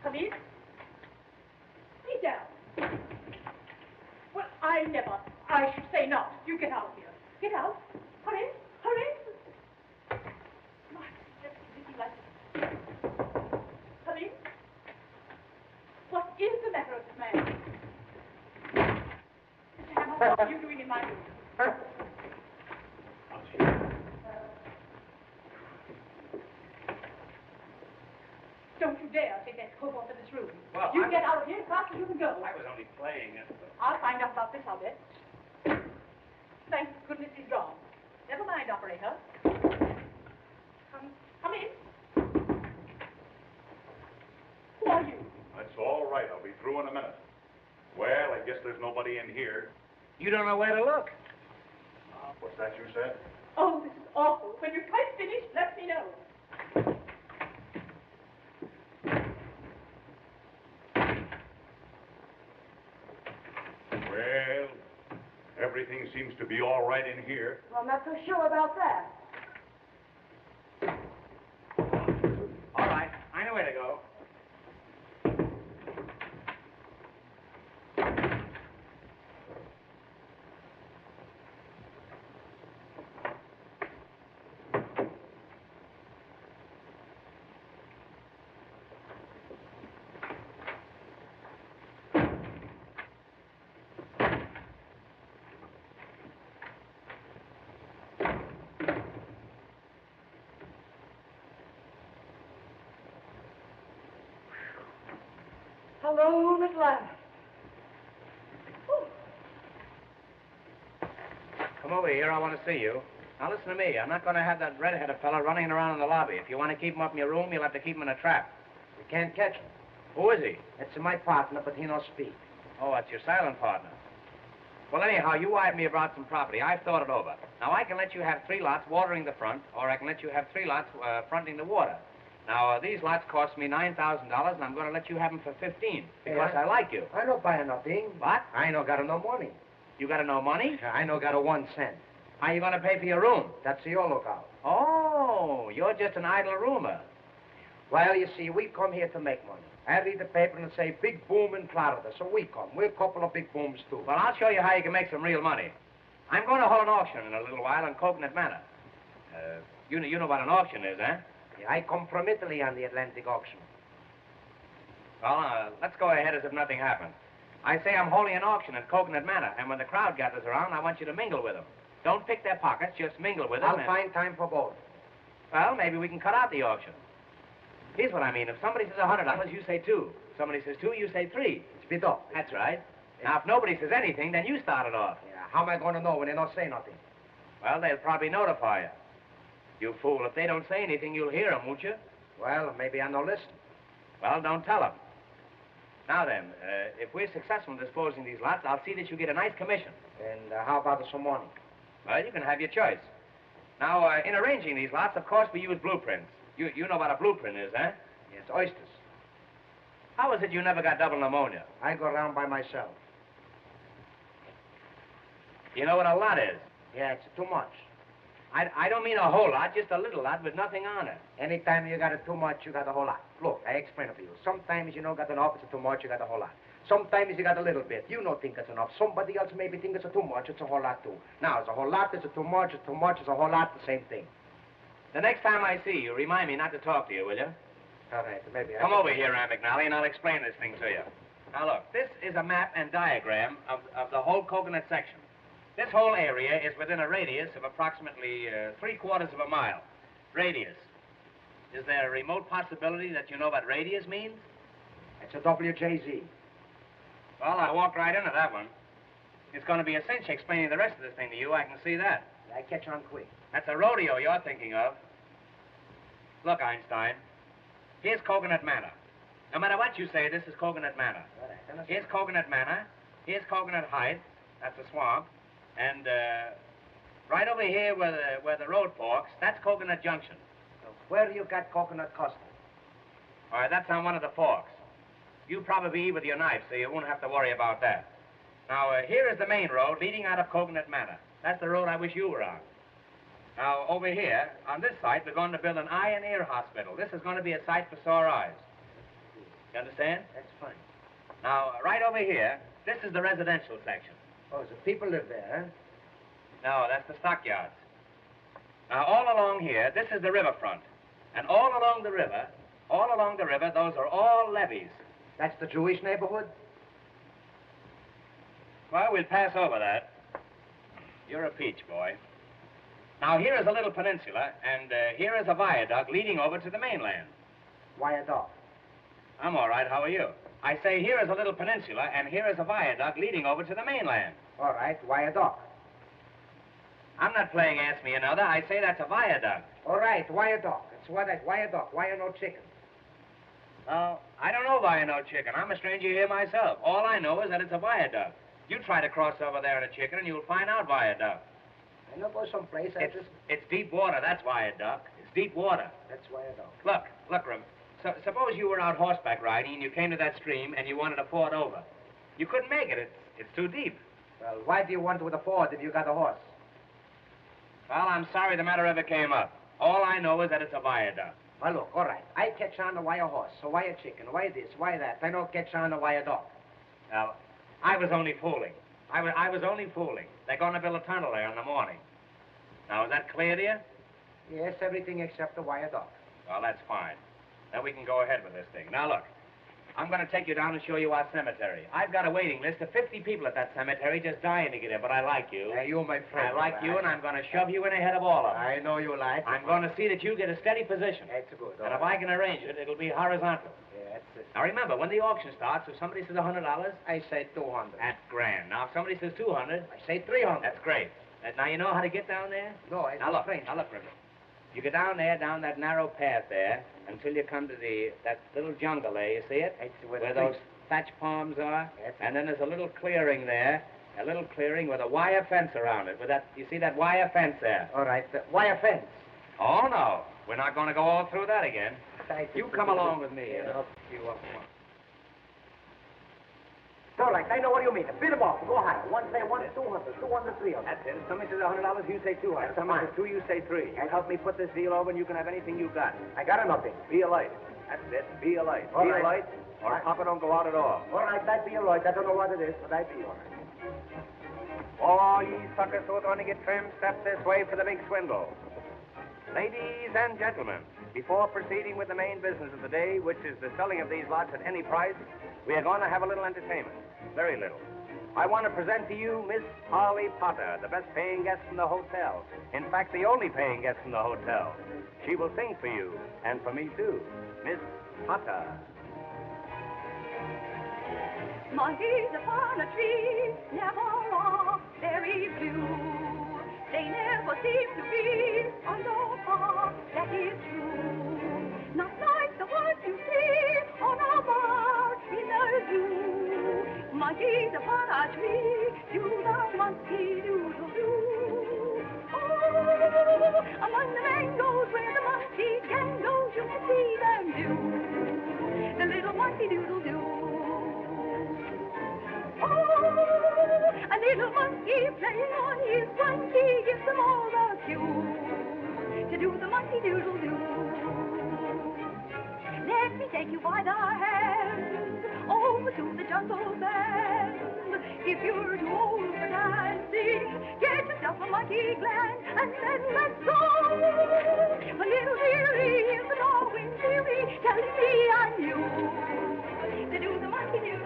Come in. Sit down. Well, I never. I should say not. You get out of here. Get out. Hurry. Hurry. My, just busy like this. Hurry. What is the matter with this man? Mr. Hammer, what are you doing in my room? Don't you dare take that cobalt in this room. Well, You get out of here as fast as you can go. I was only playing. I'll find out about this, I'll bet. Thank goodness he's gone. Never mind, operator. Come in. Who are you? That's all right. I'll be through in a minute. Well, I guess there's nobody in here. You don't know where to look. What's that you said? Oh, this is awful. When you're quite finished, let me know. Well, everything seems to be all right in here. Well, I'm not so sure about that. All right, I know where to go. Alone at last. Come over here, I want to see you. Now listen to me, I'm not going to have that red-headed fella running around in the lobby. If you want to keep him up in your room, you'll have to keep him in a trap. You can't catch him. Who is he? It's my partner, but he don't speak. Oh, that's your silent partner. Well, anyhow, you wired me about some property. I've thought it over. Now, I can let you have 3 lots watering the front, or I can let you have 3 lots fronting the water. Now, these lots cost me $9,000, and I'm going to let you have them for 15 because Yeah. I like you. I don't buy nothing. What? I ain't no got no money. You got no money? I ain't no got a 1 cent. How you going to pay for your room? That's your lookout. Oh, you're just an idle rumor. Well, you see, we come here to make money. I read the paper and it say big boom in Florida, so we come. We're a couple of big booms, too. Well, I'll show you how you can make some real money. I'm going to hold an auction in a little while on Coconut Manor. You know what an auction is, eh? Yeah, I come from Italy on the Atlantic auction. Well, let's go ahead as if nothing happened. I say I'm holding an auction at Coconut Manor, and when the crowd gathers around, I want you to mingle with them. Don't pick their pockets, just mingle with them. I'll find time for both. Well, maybe we can cut out the auction. Here's what I mean. If somebody says $100, you say 2. If somebody says 2, you say 3. Speed up. That's right. Now, if nobody says anything, then you start it off. Yeah, how am I going to know when they don't say nothing? Well, they'll probably notify you. You fool, if they don't say anything, you'll hear them, won't you? Well, maybe I no listen. Well, don't tell them. Now then, if we're successful in disposing these lots, I'll see that you get a nice commission. And how about some money? Well, you can have your choice. Now, in arranging these lots, of course, we use blueprints. You know what a blueprint is, eh? Yes, oysters. How is it you never got double pneumonia? I go around by myself. You know what a lot is? Yeah, it's too much. I don't mean a whole lot, just a little lot with nothing on it. Anytime you got it too much, you got a whole lot. Look, I explain it to you. Sometimes you don't got enough, it's too much, you got a whole lot. Sometimes you got a little bit. You don't think it's enough. Somebody else maybe think it's too much, it's a whole lot too. Now, it's a whole lot, it's too much, it's a whole lot, the same thing. The next time I see you, remind me not to talk to you, will you? All right, maybe Come over here, Aunt McNally, and I'll explain this thing to you. Now, look, this is a map and diagram of the whole coconut section. This whole area is within a radius of approximately 3/4 of a mile. Radius. Is there a remote possibility that you know what radius means? It's a WJZ. Well, I walked right into that one. It's going to be a cinch explaining the rest of this thing to you. I can see that. I catch on quick. That's a rodeo you're thinking of. Look, Einstein, here's Coconut Manor. No matter what you say, this is Coconut Manor. Here's Coconut Manor. Here's Coconut Heights. That's a swamp. And right over here where the road forks, that's Coconut Junction. So where you got Coconut Custom? All right, that's on one of the forks. You probably eat with your knife, so you won't have to worry about that. Now, here is the main road leading out of Coconut Manor. That's the road I wish you were on. Now, over here, on this site, we're going to build an eye and ear hospital. This is going to be a site for sore eyes. You understand? That's fine. Now, right over here, this is the residential section. Oh, so people live there, huh? No, that's the stockyards. Now, all along here, this is the riverfront. And all along the river, those are all levees. That's the Jewish neighborhood? Well, we'll pass over that. You're a peach, boy. Now, here is a little peninsula, and here is a viaduct leading over to the mainland. Viaduct. I'm all right. How are you? I say here is a little peninsula, and here is a viaduct leading over to the mainland. All right, viaduct. I'm not playing Ask Me Another. I say that's a viaduct. All right, viaduct. It's what I viaduct. Why no chicken? Well, I don't know why I know chicken. I'm a stranger here myself. All I know is that it's a viaduct. You try to cross over there in a chicken, and you'll find out viaduct. I know go someplace. It's deep water. That's viaduct. It's deep water. That's viaduct. Look, Rim. Suppose you were out horseback riding, and you came to that stream, and you wanted to ford over. You couldn't make it. It's too deep. Well, why do you want with a ford if you got a horse? Well, I'm sorry the matter ever came up. All I know is that it's a viaduct. Well, look, all right. I catch on to why a horse, so why a chicken, why this, why that. I don't catch on to why a dog. Now, I was only fooling. I was only fooling. They're going to build a tunnel there in the morning. Now, is that clear to you? Yes, everything except the wire dog. Well, that's fine. Then we can go ahead with this thing. Now, look. I'm going to take you down and show you our cemetery. I've got a waiting list of 50 people at that cemetery just dying to get in, but I like you. Hey, you, my friend. I like you, and I'm going to shove you in ahead of all of them. I know you like. I'm going to see that you get a steady position. That's good. And if I can arrange it, it'll be horizontal. Yeah, that's it. Now, remember, when the auction starts, if somebody says $100, I say 200. that's grand. Now, if somebody says 200, I say 300. that's great. Now, you know how to get down there? No, I Now, look, River. You get down there, down that narrow path there, until you come to that little jungle there. You see it? Where those thatch palms are. And then there's a little clearing there, a little clearing with a wire fence around it. You see that wire fence there? All right, the wire fence. Oh, no. We're not going to go all through that again. You come along with me. Yeah, I'll pick you up. All right, I know what you mean. Beat them off. Go high. One say 1, 200, 200, 300. That's it. If somebody says $100, you say 200. If somebody says 2, you say 3. And help me put this deal over, and you can have anything you got. I got nothing. Be a light. That's it. Be a light. All Be right. a light, or Papa don't go out at all. All right, I be all right. I don't know what it is, but I be all right. All ye suckers who are going to get trimmed, step this way for the big swindle. Ladies and gentlemen, before proceeding with the main business of the day, which is the selling of these lots at any price, we are going to have a little entertainment. Very little. I want to present to you Miss Polly Potter, the best paying guest in the hotel. In fact, the only paying guest in the hotel. She will sing for you, and for me too. Miss Potter. Monkeys upon a tree never are very blue. They never seem to be under par, that is true. Not like the ones you see on a bar in a zoo. Monkeys upon a tree, do the monkey doodle-doo. Oh, among the mangoes where the monkey can go, you can see them do the little monkey doodle-doo. Oh, a little monkey playing on his monkey gives them all the cue to do the monkey doodle-doo. Let me take you by the hand over to the jungle band. If you're too old for dancing, get yourself a monkey gland and then let's go. A little weary is the Darwin theory telling me I'm you to do the monkey doodle-doo.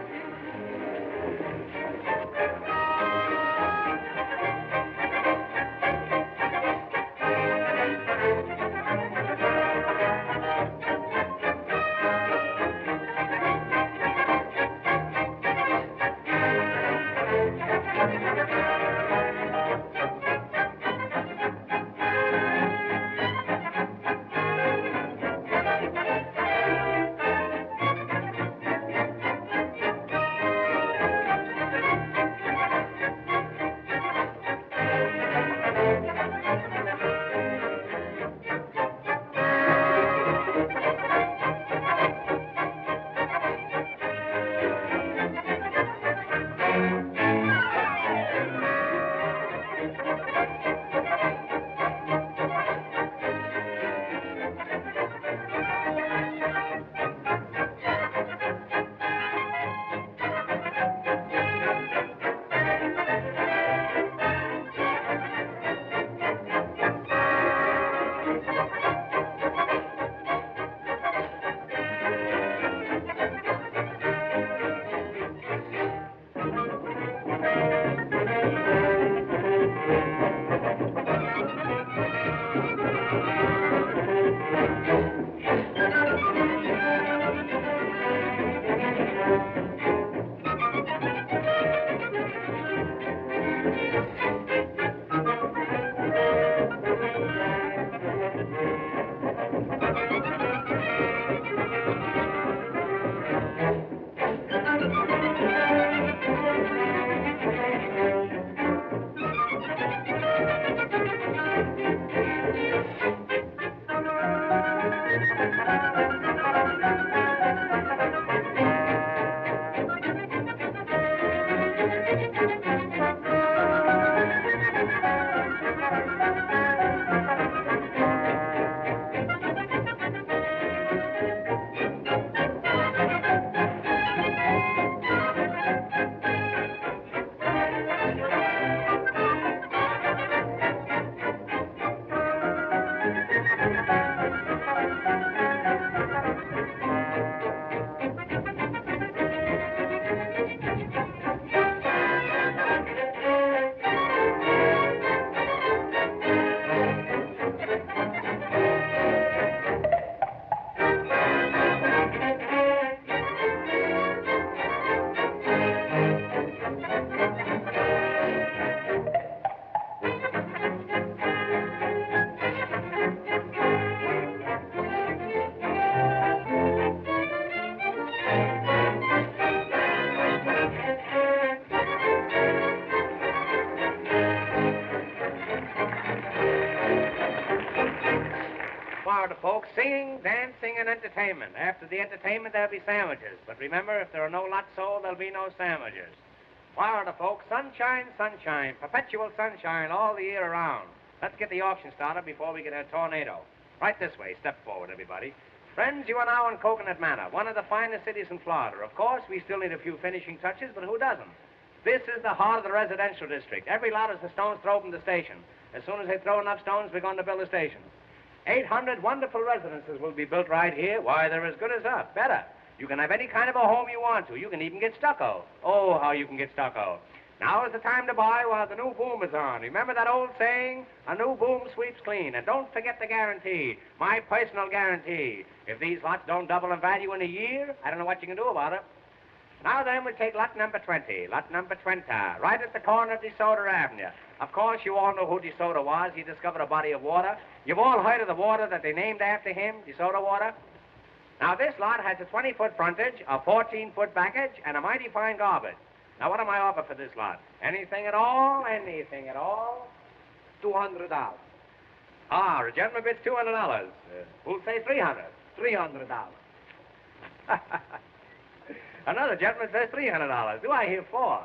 Florida folks, singing, dancing, and entertainment. After the entertainment, there'll be sandwiches. But remember, if there are no lots sold, there'll be no sandwiches. Florida folks, sunshine, sunshine, perpetual sunshine all the year around. Let's get the auction started before we get a tornado. Right this way. Step forward, everybody. Friends, you are now in Coconut Manor, one of the finest cities in Florida. Of course, we still need a few finishing touches, but who doesn't? This is the heart of the residential district. Every lot is a stone's throw from the station. As soon as they throw enough stones, we're going to build a station. 800 wonderful residences will be built right here. Why, they're as good as up. Better. You can have any kind of a home you want to. You can even get stucco. Oh, how you can get stucco. Now is the time to buy while the new boom is on. Remember that old saying? A new boom sweeps clean. And don't forget the guarantee. My personal guarantee. If these lots don't double in value in a year, I don't know what you can do about it. Now then, we'll take lot number 20. Lot number 20, right at the corner of DeSoto Avenue. Of course, you all know who DeSoto was. He discovered a body of water. You've all heard of the water that they named after him, DeSoto water? Now, this lot has a 20-foot frontage, a 14-foot backage, and a mighty fine garbage. Now, what am I offered for this lot? Anything at all? Anything at all? $200. Ah, a gentleman bids $200. Who'll say $300? $300. Another gentleman says $300. Do I hear four?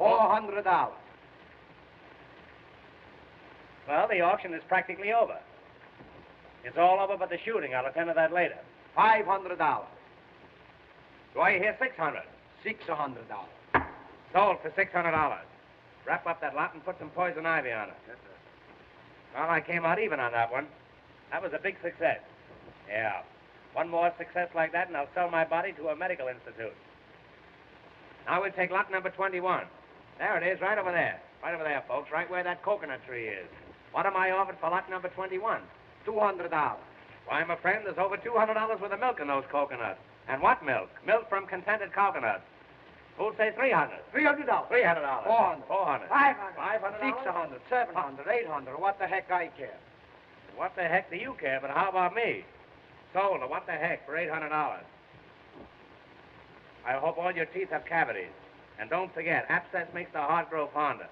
$400. Well, the auction is practically over. It's all over but the shooting. I'll attend to that later. $500. Do I hear $600? $600. Sold for $600. Wrap up that lot and put some poison ivy on it. Yes, sir. Well, I came out even on that one. That was a big success. Yeah. One more success like that, and I'll sell my body to a medical institute. Now we'll take lot number 21. There it is, right over there. Right over there, folks, right where that coconut tree is. What am I offered for lot number 21? $200. Why, my friend, there's over $200 worth of milk in those coconuts. And what milk? Milk from contented coconuts. Who'll say $300? $300. $300. $400. $400. $500. $500. $600. $700. $800. What the heck I care? What the heck do you care? But how about me? Sold. What the heck for $800? I hope all your teeth have cavities. And don't forget, abscess makes the heart grow fonder.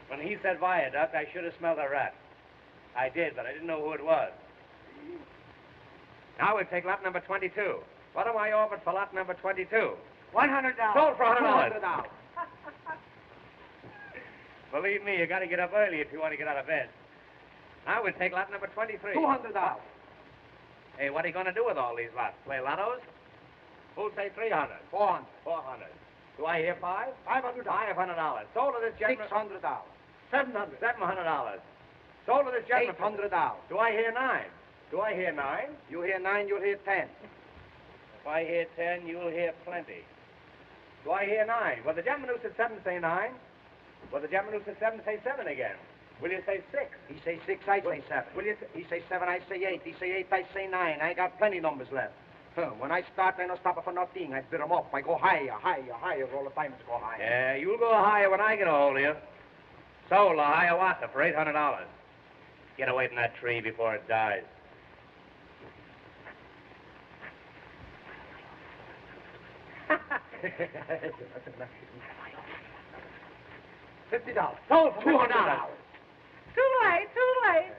When he said viaduct, I should have smelled a rat. I did, but I didn't know who it was. Now we'll take lot number 22. What am I offered for lot number 22? $100. Sold for $100. $200. Believe me, you got to get up early if you want to get out of bed. Now we'll take lot number 23. $200. Hey, what are you going to do with all these lots? Play lottos? Who'll say $300? $400. $400. Do I hear five? $500. $500. Sold to this gentleman. $600. $700. $700. Sold to this gentleman. $800. Do I hear nine? Do I hear nine? You hear 9, you'll hear 10. If I hear 10, you'll hear plenty. Do I hear 9? Well, the gentleman who said 7 say 9. Well, the gentleman who said 7 say 7 again. Will you say 6? He say 6, I say 7. Will you say... He say 7, I say 8. He say 8, I say 9. I got plenty numbers left. When I start, I don't stop for nothing. I bid 'em up. I go higher, higher, higher. All the time it's go higher. Yeah, you'll go higher when I get a hold of you. Sold a Hiawatha for $800. Get away from that tree before it dies. $50. Sold for $200. Too late, too late.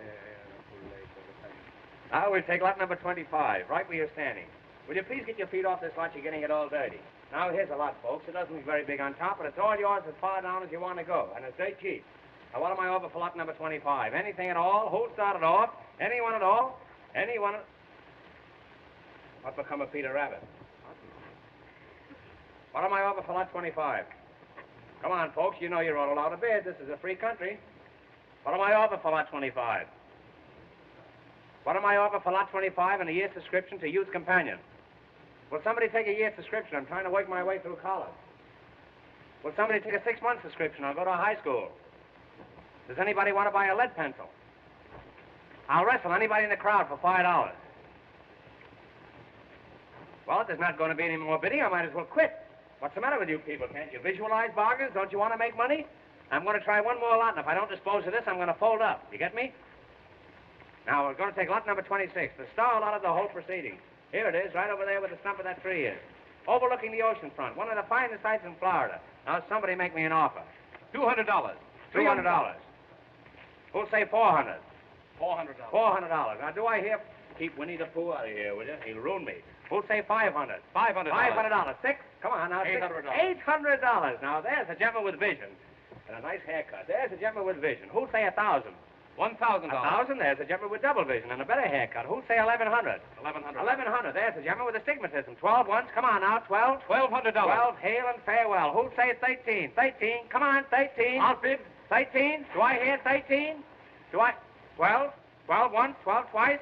Now we'll take lot number 25, right where you're standing. Will you please get your feet off this lot? You're getting it all dirty. Now, here's a lot, folks. It doesn't look very big on top, but it's all yours as far down as you want to go, and it's dirt cheap. Now, what am I over for lot number 25? Anything at all? Who started off? Anyone at all? Anyone at... What become of Peter Rabbit? What am I over for lot 25? Come on, folks. You know you're all allowed to bid. This is a free country. What am I over for lot 25? What am I over for lot 25 and a year's subscription to Youth Companion? Will somebody take a year's subscription? I'm trying to work my way through college. Will somebody take a 6-month subscription? I'll go to high school. Does anybody want to buy a lead pencil? I'll wrestle anybody in the crowd for $5. Well, if there's not going to be any more bidding, I might as well quit. What's the matter with you people? Can't you visualize bargains? Don't you want to make money? I'm going to try one more lot, and if I don't dispose of this, I'm going to fold up. You get me? Now, we're going to take lot number 26, the star lot of the whole proceeding. Here it is, right over there where the stump of that tree is. Overlooking the ocean front. One of the finest sights in Florida. Now, somebody make me an offer. $200. $200. Who'll say $400? $400. $400. Now, do I hear... Keep Winnie the Pooh out of here, will you? He'll ruin me. Who'll say $500? $500. $500. 6? Come on, now. $800. $800. Now, there's a gentleman with vision. And a nice haircut. There's a gentleman with vision. Who'll say $1,000? $1,000. $1,000. There's a gentleman with double vision and a better haircut. Who'll say $1,100? $1,100. $1,100. There's a gentleman with astigmatism. 12 once. Come on now. 12. $1,200. 12. Hail and farewell. Who'll say 13? 13. Come on, 13. I'll bid. 13. Do I hear 13? Do I? 12. 12 once. 12 twice.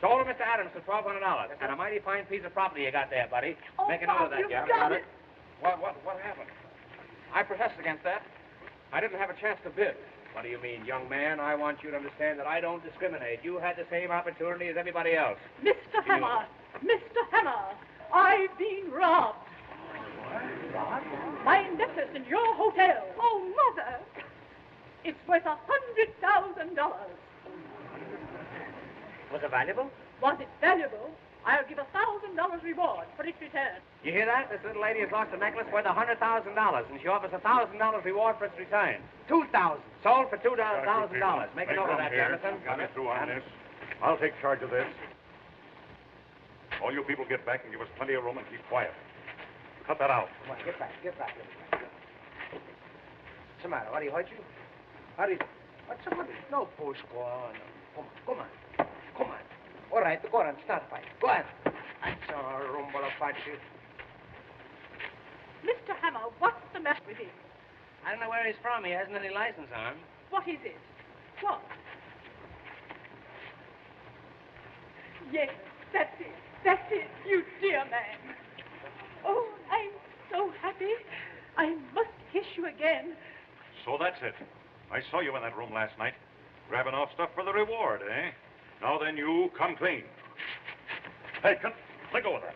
Sold to Mr. Adams for $1,200. And a mighty fine piece of property you got there, buddy. Oh, Make a note of that. Bob, You you've haven't got done it? What happened? I protest against that. I didn't have a chance to bid. What do you mean, young man? I want you to understand that I don't discriminate. You had the same opportunity as everybody else. Mr. Hammer, Mr. Hammer, I've been robbed. My necklace in your hotel. Oh, Mother! It's worth $100,000. Was it valuable? Was it valuable? I'll give $1,000 reward for its return. You hear that? This little lady has lost a necklace worth $100,000, and she offers $1,000 reward for its return. $2,000. Sold for $2,000. Make a note of that, Jamison. Got it through on this. I'll take charge of this. All you people get back and give us plenty of room and keep quiet. Cut that out. Come on, get back. What's the matter? What, he hurt you? What's the matter? No push, go on. Come on. All right, go on, start fight. Go on. That's a rumble of Apache. Mr. Hammer, what's the matter with him? I don't know where he's from. He hasn't any license on him. What is it? What? Yes, that's it, you dear man. Oh, I'm so happy. I must kiss you again. So that's it. I saw you in that room last night, grabbing off stuff for the reward, eh? Now then, you come clean. Hey, let go of that.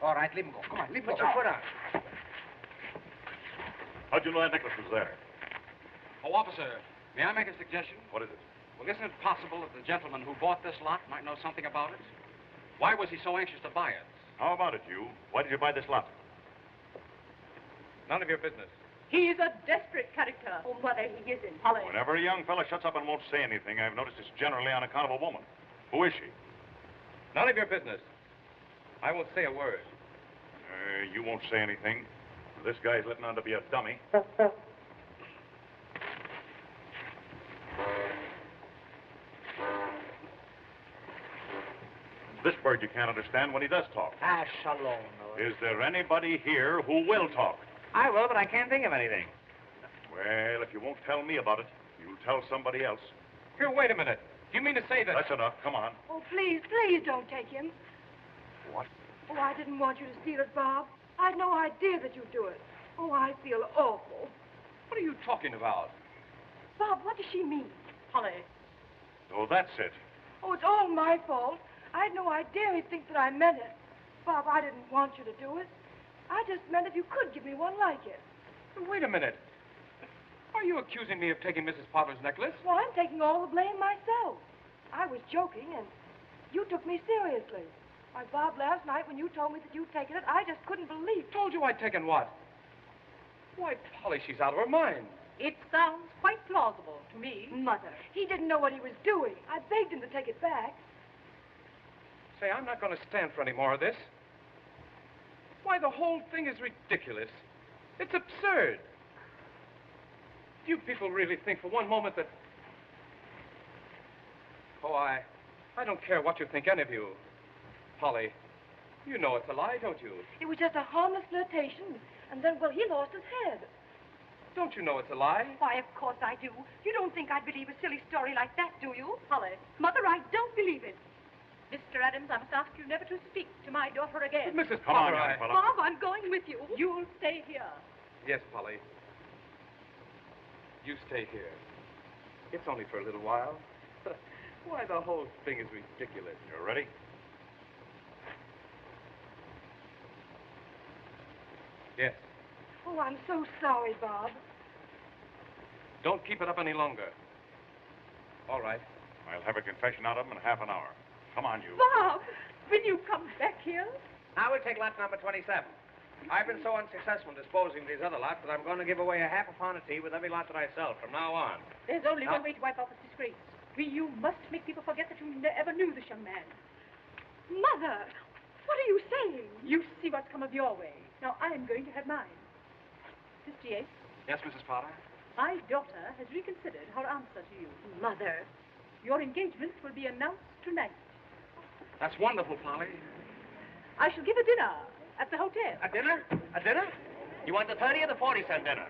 All right, leave him go. Come on, leave him Put go. your foot on. How'd you know that necklace was there? Oh, officer, may I make a suggestion? What is it? Well, isn't it possible that the gentleman who bought this lot might know something about it? Why was he so anxious to buy it? How about it, you? Why did you buy this lot? None of your business. He's a desperate character. Oh, Mother, he isn't. Holly. Whenever a young fella shuts up and won't say anything, I've noticed it's generally on account of a woman. Who is she? None of your business. I won't say a word. You won't say anything. This guy's letting on to be a dummy. This bird you can't understand when he does talk. Ah, shalom. Is there anybody here who will talk? I will, but I can't think of anything. Well, if you won't tell me about it, you'll tell somebody else. Here, wait a minute. Do you mean to say that... That's enough. Come on. Oh, please don't take him. What? Oh, I didn't want you to steal it, Bob. I had no idea that you'd do it. Oh, I feel awful. What are you talking about? Bob, what does she mean? Holly. Oh, that's it. Oh, it's all my fault. I had no idea he'd think that I meant it. Bob, I didn't want you to do it. I just meant if you could give me one like it. Wait a minute. Are you accusing me of taking Mrs. Potter's necklace? Well, I'm taking all the blame myself. I was joking, and you took me seriously. Why, Bob, last night when you told me that you'd taken it, I just couldn't believe it. Told you I'd taken what? Why, Polly, she's out of her mind. It sounds quite plausible to me. Mother, he didn't know what he was doing. I begged him to take it back. Say, I'm not going to stand for any more of this. Why, the whole thing is ridiculous. It's absurd. Do you people really think for one moment that... Oh, I don't care what you think, any of you. Polly, you know it's a lie, don't you? It was just a harmless flirtation, and then, well, he lost his head. Don't you know it's a lie? Why, of course I do. You don't think I'd believe a silly story like that, do you? Holly. Mother, I don't believe it. Mr. Adams, I must ask you never to speak to my daughter again. But Mrs. Come on, Potter, young fella. Bob, I'm going with you. You'll stay here. Yes, Polly. You stay here. It's only for a little while. Why, the whole thing is ridiculous. You ready? Yes. Oh, I'm so sorry, Bob. Don't keep it up any longer. All right. I'll have a confession out of him in half an hour. Come on, you. Bob, will you come back here? Now we'll take lot number 27. I've been so unsuccessful disposing of these other lots that I'm going to give away a half a pound of tea with every lot that I sell from now on. There's only one way to wipe off this disgrace. You must make people forget that you ever knew this young man. Mother, what are you saying? You see what's come of your way. Now I'm going to have mine. Mr. Yates, Yes, Mrs. Potter? my daughter has reconsidered her answer to you. Mother. Your engagement will be announced tonight. That's wonderful, Polly. I shall give a dinner at the hotel. A dinner? A dinner? You want the 30 or the 40-cent dinner?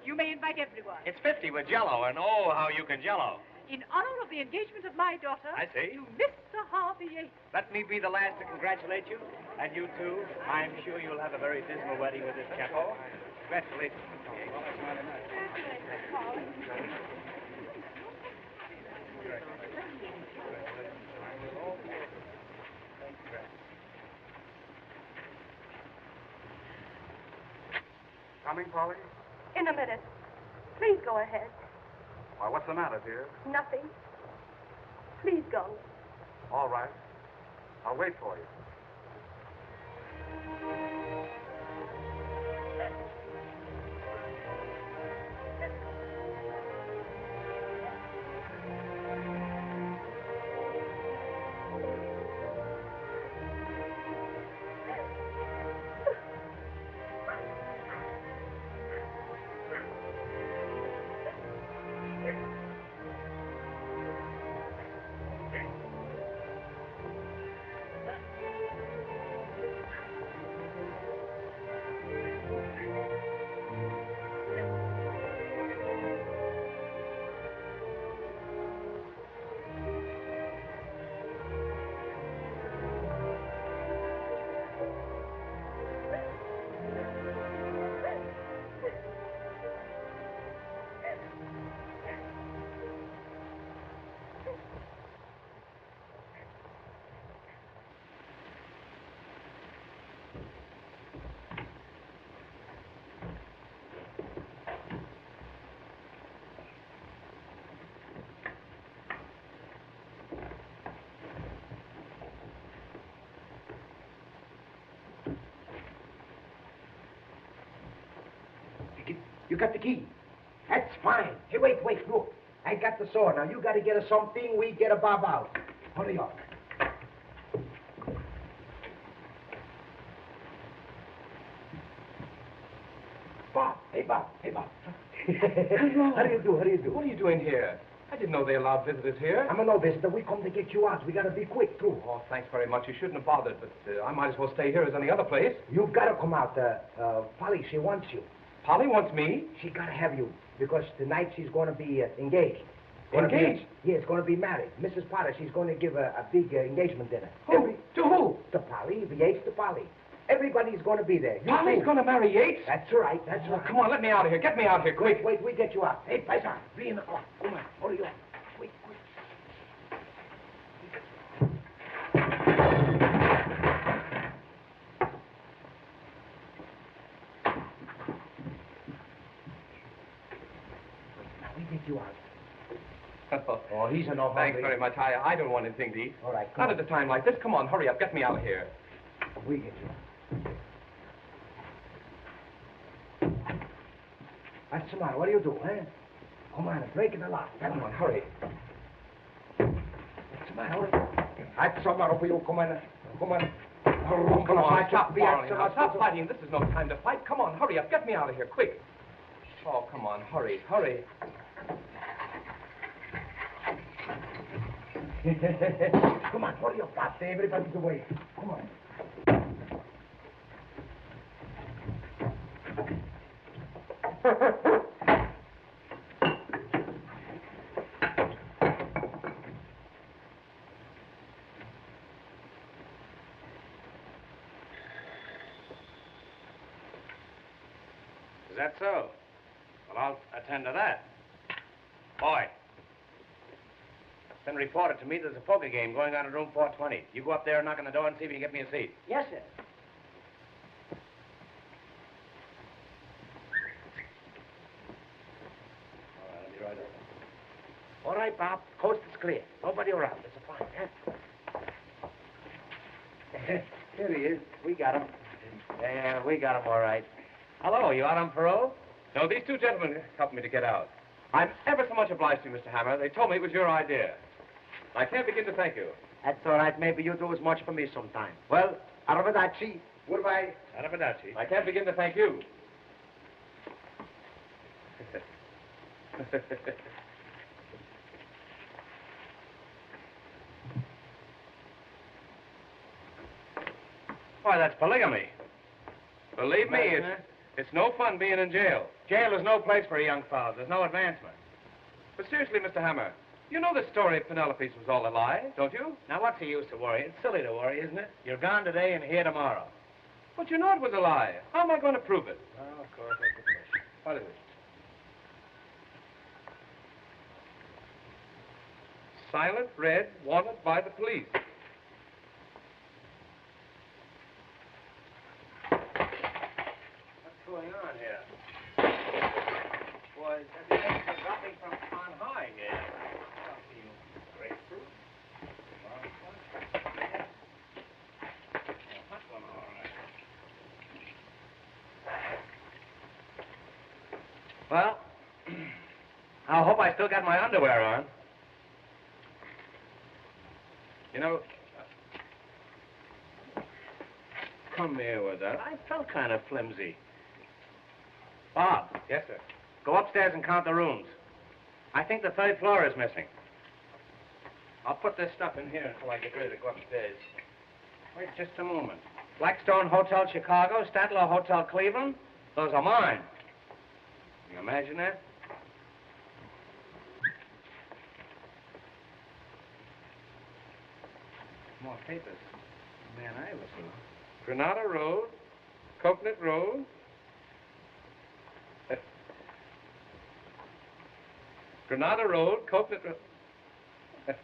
You may invite everyone. It's 50 with Jell-O, and oh, how you can Jell-O. In honor of the engagement of my daughter, I see. to Mr. Harvey Yates. Let me be the last to congratulate you. And you, too. I'm sure you'll have a very dismal wedding with this chap. Congratulations. Coming, Polly? In a minute. Please go ahead. Why, what's the matter, dear? Nothing. Please go. All right. I'll wait for you. You got the key. That's fine. Hey, wait, look. I got the saw. Now, you got to get us something. We get a bob out. Hurry up. Bob. Hey, Bob. Hello. How do you do? What are you doing here? I didn't know they allowed visitors here. I'm a no visitor. We come to get you out. We got to be quick, too. Oh, thanks very much. You shouldn't have bothered, but I might as well stay here as any other place. You've got to come out. Polly, she wants you. Polly wants me. She got to have you because tonight she's going to be engaged. Engaged? Yes, going to be married. Mrs. Potter, she's going to give a big engagement dinner. Who? To who? To Polly, the Yates to Polly. Everybody's going to be there. You Polly's too. going to marry Yates? That's right. Oh, come on, let me out of here. Get me out of here, quick. Wait, we get you out. Hey, Paisan, 3 o'clock. Come on, hurry up. Quick. Now, we get you out. Oh, he's an old Thanks very much. I don't want anything to eat. All right, Not at a time like this. Come on, hurry up. Get me out of here. We get you out. What's the matter? What do you do, eh? Come on, break in the lock. Come on, hurry. What's the matter? What's the matter for you? Come on. Come on, stop quarreling now. Stop fighting. This is no time to fight. Come on, hurry up. Get me out of here, quick. Oh, come on, hurry. Come on, hurry up, Pop. Everybody's away. Come on. Is that so? Well, I'll attend to that. Boy. It's been reported to me there's a poker game going on in room 420. You go up there and knock on the door and see if you can get me a seat. Yes, sir. All right, I'll be right over. All right, Bob. Coast is clear. Nobody around. It's a fine, huh? Here he is. We got him. Yeah, we got him all right. Hello, you out on parole? No, these two gentlemen helped me to get out. I'm ever so much obliged to you, Mr. Hammer. They told me it was your idea. I can't begin to thank you. That's all right. Maybe you'll do as much for me sometime. Well, arrivederci. Goodbye. Arrivederci. I can't begin to thank you. Why, that's polygamy. Believe me, it's no fun being in jail. Jail is no place for a young fellow. There's no advancement. But seriously, Mr. Hammer, you know the story of Penelope's was all a lie, don't you? Now, what's the use to worry? It's silly to worry, isn't it? You're gone today and here tomorrow. But you know it was a lie. How am I going to prove it? Oh, of course, that's the question. What is it? Silent red, wanted by the police. What's going on here? Well, I hope I still got my underwear on. You know, come here with that. I felt kind of flimsy. Bob. Yes, sir. Go upstairs and count the rooms. I think the third floor is missing. I'll put this stuff in here until I get ready to go upstairs. Wait just a moment. Blackstone Hotel Chicago, Statler Hotel Cleveland. Those are mine. Can you imagine that? More papers. Man, Iverson. Granada Road, Coconut Road. Granada Road, Coconut Road.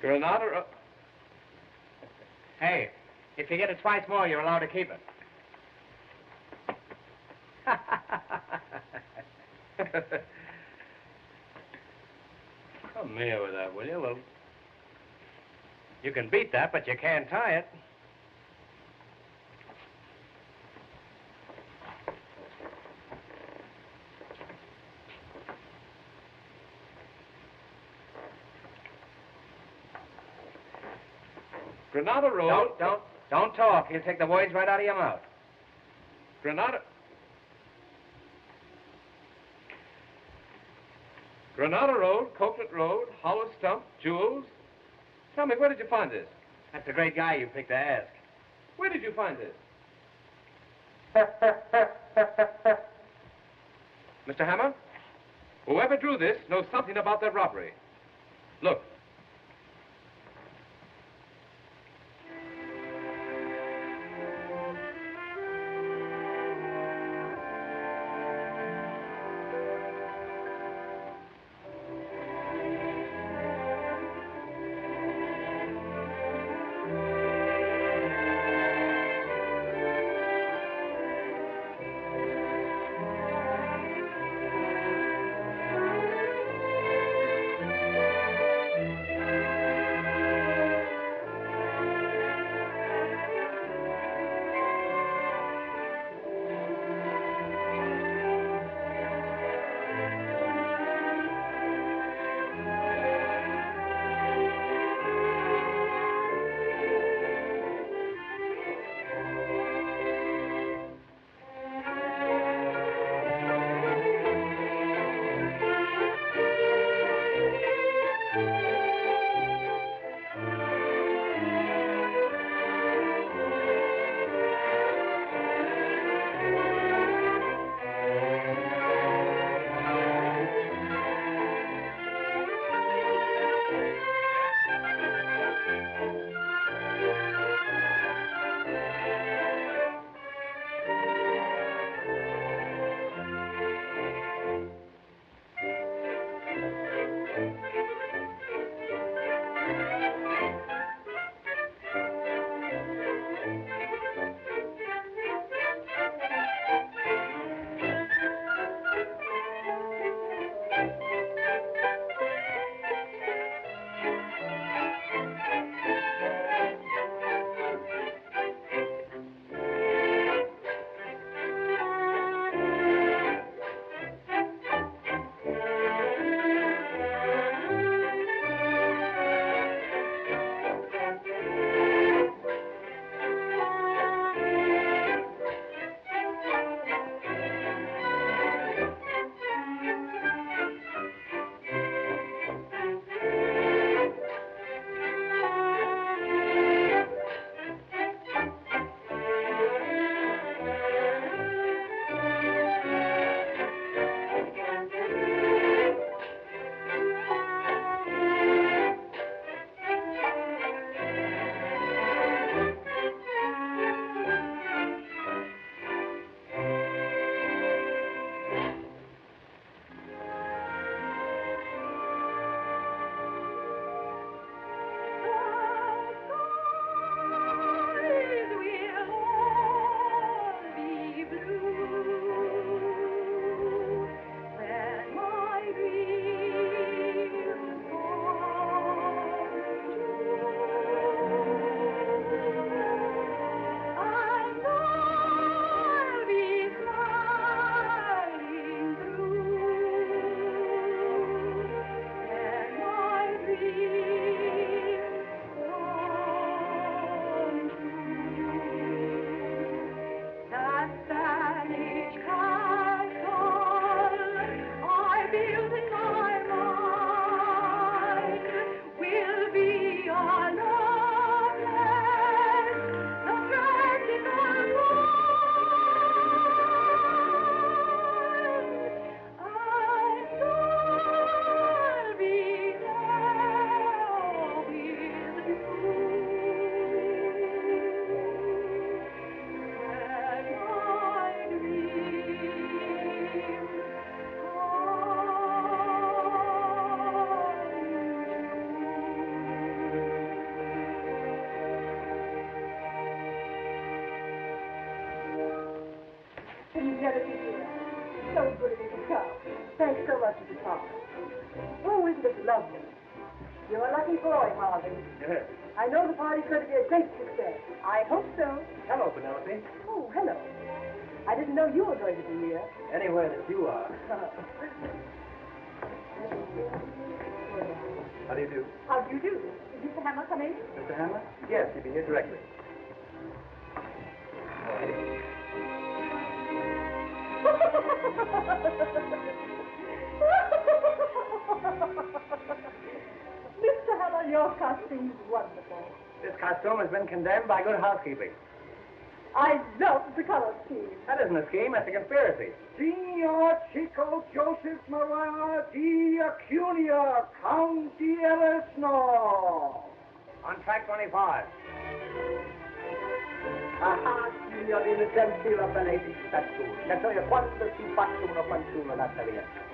Granada Road. Hey, if you get it twice more, you're allowed to keep it. Come here with that, will you? Well, you can beat that, but you can't tie it. Granada Road. Don't talk. You'll take the words right out of your mouth. Granada Road, Coconut Road, Hollow Stump, Jewels. Tell me, where did you find this? That's a great guy you picked to ask. Where did you find this? Mr. Hammer, whoever drew this knows something about that robbery. Look. So good of you to come. Thanks so much, Mrs. Parker. Oh, isn't it lovely? You're a lucky boy, Harvey. Yes. I know the party's going to be a great success. I hope so. Hello, Penelope. Oh, hello. I didn't know you were going to be here. Anywhere that you are. How do you do? How do you do? Is Mr. Hammer coming? Mr. Hammer? Yes, he'll be here directly. Mr. Hammer, your costume's wonderful. This costume has been condemned by good housekeeping. I love the color scheme. That isn't a scheme, that's a conspiracy. Signor Chico Joseph Maria di Acuña, Count di Eresno. On track 25. Ah, signorina gentile bellezza statue. Le so io quando si faccio una fanciulla da Italiana.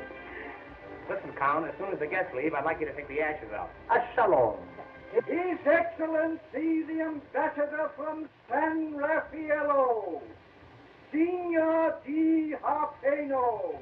Listen, Count, as soon as the guests leave, I'd like you to take the ashes out. A shalom. His Excellency, the ambassador from San Raffaello, Signor Di Harpeno.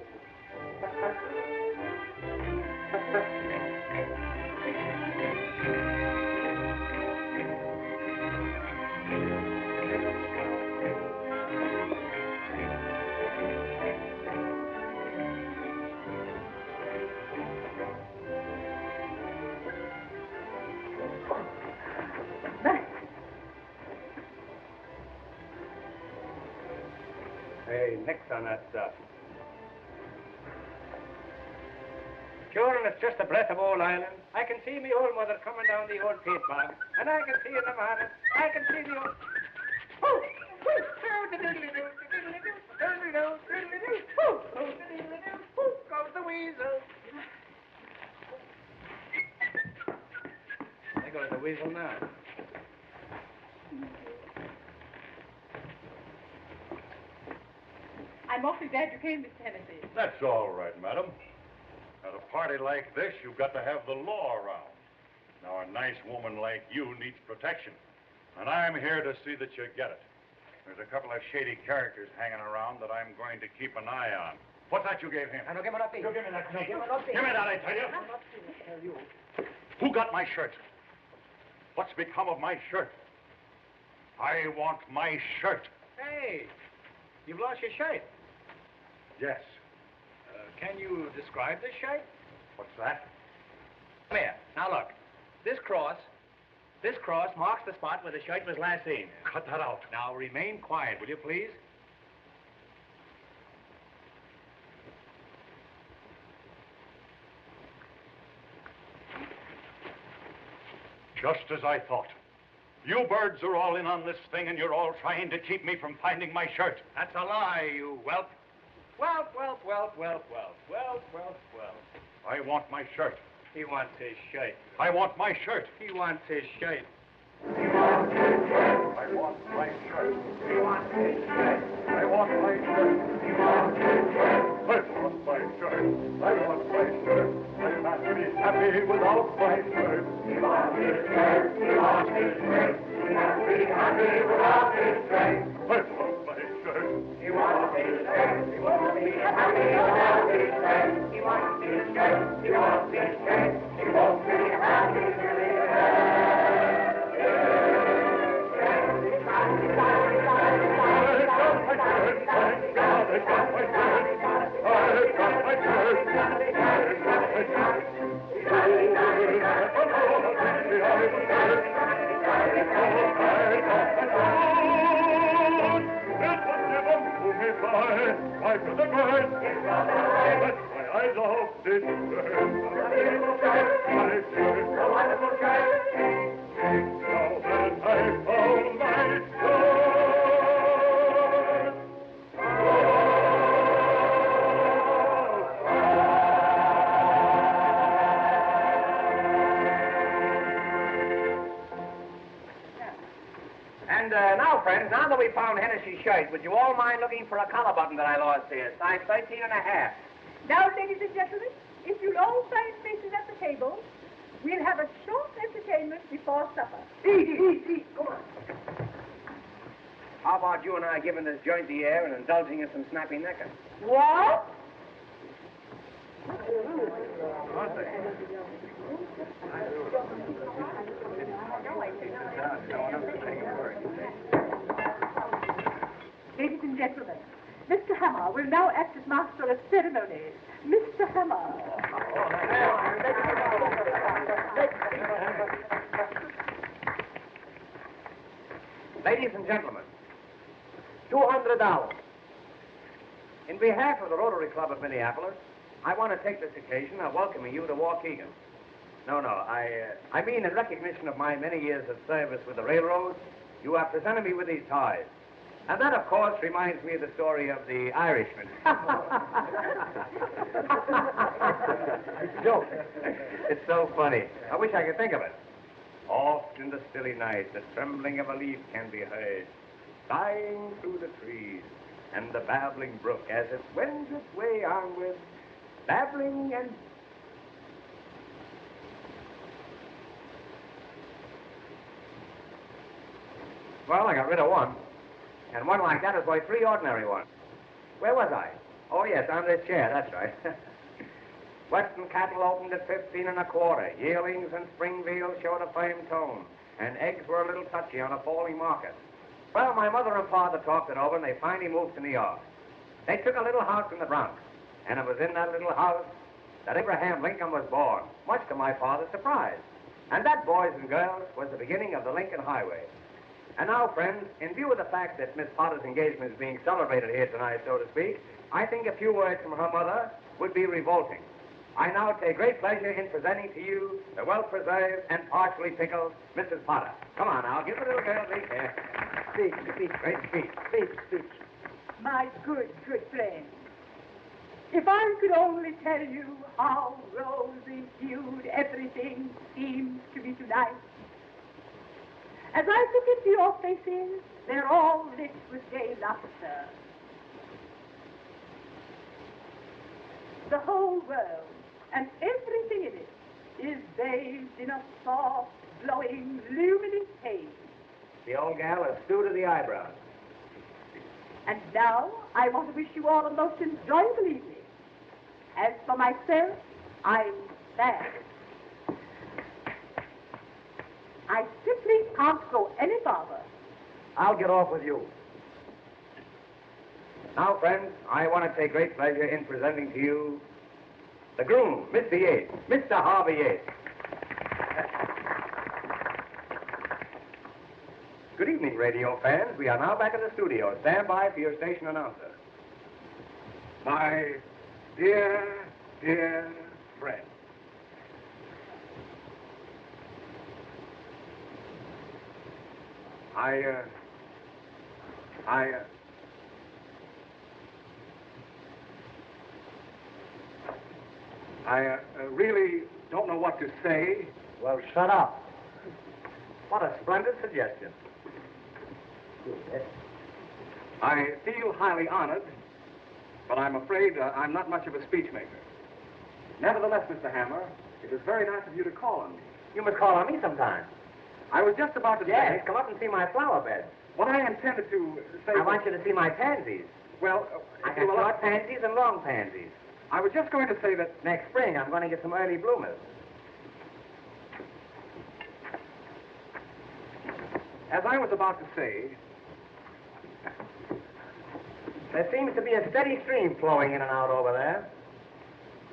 Hey, nix on that stuff. Sure, and it's just a breath of old Ireland. I can see me old mother coming down the old peat bog, and I can see in the morning, I can see the old... Goes the weasel. There goes the weasel now. I'm awfully glad you came, Mr. Hennessy. That's all right, madam. At a party like this, you've got to have the law around. Now, a nice woman like you needs protection, and I'm here to see that you get it. There's a couple of shady characters hanging around that I'm going to keep an eye on. What's that you gave him? I don't give it up, You give me that, No, give it up, Give me that, I tell you. Who got my shirt? What's become of my shirt? I want my shirt. Hey, you've lost your shirt. Yes. Can you describe this shirt? What's that? Come here. Now look. This cross marks the spot where the shirt was last seen. Cut that out. Now remain quiet, will you please? Just as I thought. You birds are all in on this thing, and you're all trying to keep me from finding my shirt. That's a lie, you whelp. Whelp. I want my shirt. He wants his shirt. I want my shirt. He wants his shirt. I want my shirt. He wants his shirt. I want my shirt. He wants his shirt. I want my shirt. I want my shirt. I can't be happy without my shirt. He wants his shirt. He wants his shirt. He can't be happy without his shirt. I want my shirt. He wants his shirt. He won't be happy without his shirt. He wants his shirt. He wants his shirt. He won't be happy till he Now, friends, now that we found Hennessy's shirt, would you all mind looking for a collar button that I lost here? Size 13 and a half. Now, ladies and gentlemen, if you'll all find places at the table, we'll have a short entertainment before supper. Eat. Come on. How about you and I giving this joint the air and indulging in some snappy necker? What? Ladies and gentlemen, Mr. Hammer will now act as master of ceremonies. Mr. Hammer. Ladies and gentlemen, $200. In behalf of the Rotary Club of Minneapolis, I want to take this occasion of welcoming you to Waukegan. No, I mean in recognition of my many years of service with the railroad, you have presented me with these ties. And that, of course, reminds me of the story of the Irishman. It's a joke. It's so funny. I wish I could think of it. Oft in the stilly night, the trembling of a leaf can be heard, sighing through the trees, and the babbling brook as it wends its way onward, babbling and... Well, I got rid of one. And one like that is worth 3 ordinary ones. Where was I? Oh, yes, on this chair, that's right. Western cattle opened at 15 1/4. Yearlings and spring veals showed a firm tone, and eggs were a little touchy on a falling market. Well, my mother and father talked it over, and they finally moved to New York. They took a little house in the Bronx, and it was in that little house that Abraham Lincoln was born, much to my father's surprise. And that, boys and girls, was the beginning of the Lincoln Highway. And now, friends, in view of the fact that Miss Potter's engagement is being celebrated here tonight, so to speak, I think a few words from her mother would be revolting. I now take great pleasure in presenting to you the well-preserved and partially pickled Mrs. Potter. Come on now, give the little girl a big here. Speak, great speech. My good friend. If I could only tell you how rosy-hued everything seems to be tonight. As I look into your faces, they're all lit with gay laughter. The whole world and everything in it is bathed in a soft, glowing, luminous haze. The old gal is stew to the eyebrows. And now, I want to wish you all a most enjoyable evening. As for myself, I'm sad. I simply can't go any farther. I'll get off with you. Now, friends, I want to take great pleasure in presenting to you the groom, Mr. Yates, Mr. Harvey Yates. Good evening, radio fans. We are now back in the studio. Stand by for your station announcer. My dear friend. I really don't know what to say. Well, shut up. What a splendid suggestion. I feel highly honored, but I'm afraid I'm not much of a speechmaker. Nevertheless, Mr. Hammer, it was very nice of you to call on me. You must call on me sometime. I was just about to Yes, say... come up and see my flower bed. What I intended to say... I want you to see my pansies. Well, I if got you will short pansies and long pansies. I was just going to say that... Next spring, I'm going to get some early bloomers. As I was about to say... There seems to be a steady stream flowing in and out over there.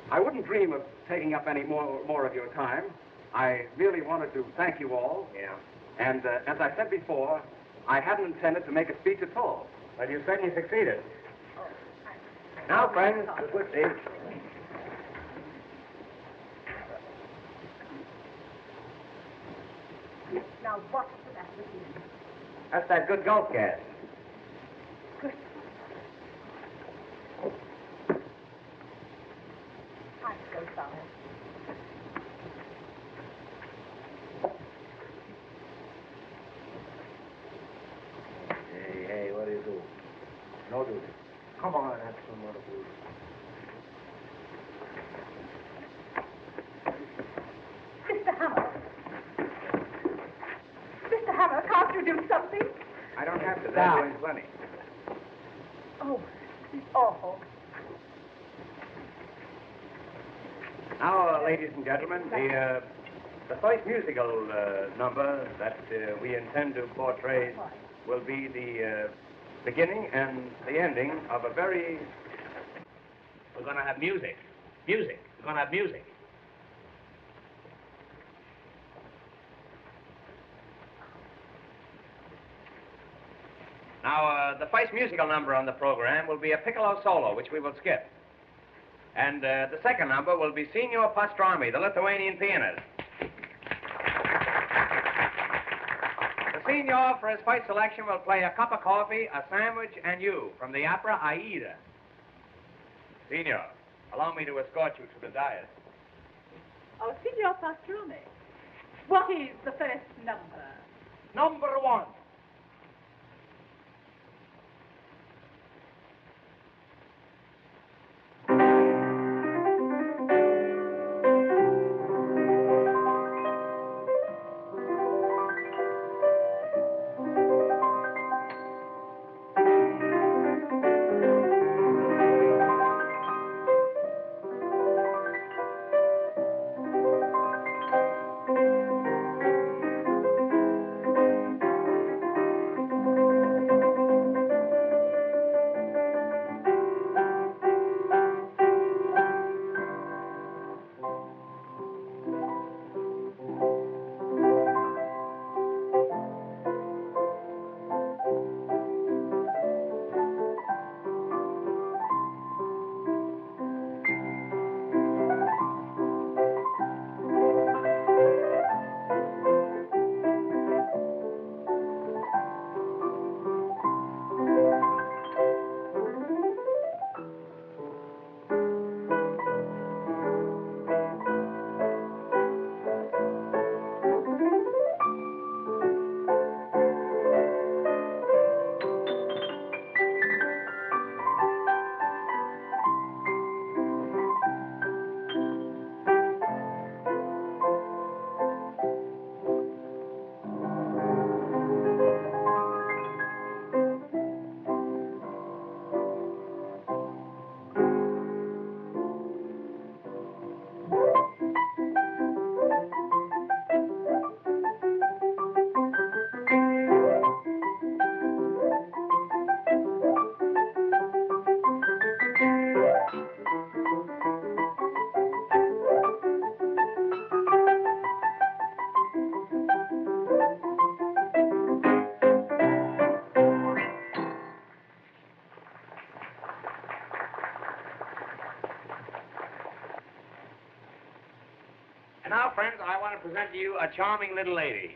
I wouldn't dream of taking up any more of your time. I really wanted to thank you all. Yeah. And as I said before, I hadn't intended to make a speech at all. Well, you certainly succeeded. Now, friends, the good stage. Now, what's that with you? That's that good gulp gas. Good. I'm so sorry. Hey, what do you do? No duty. Come on, have some more food. Mr. Hammer. Mr. Hammer, can't you do something? I don't have to. They're doing plenty. Oh, it's awful. Now, ladies and gentlemen, the first musical number that we intend to portray will be the beginning and the ending of a very... We're going to have music. Music. We're going to have music. Now, the first musical number on the program will be a piccolo solo, which we will skip. And the second number will be Signor Pastrami, the Lithuanian pianist. The Signor, for his first selection, will play A Cup of Coffee, A Sandwich, and You from the opera Aida. Signor, allow me to escort you to the dais. Oh, Signor Pastrone, what is the first number? Number 1. And now, friends, I want to present to you a charming little lady.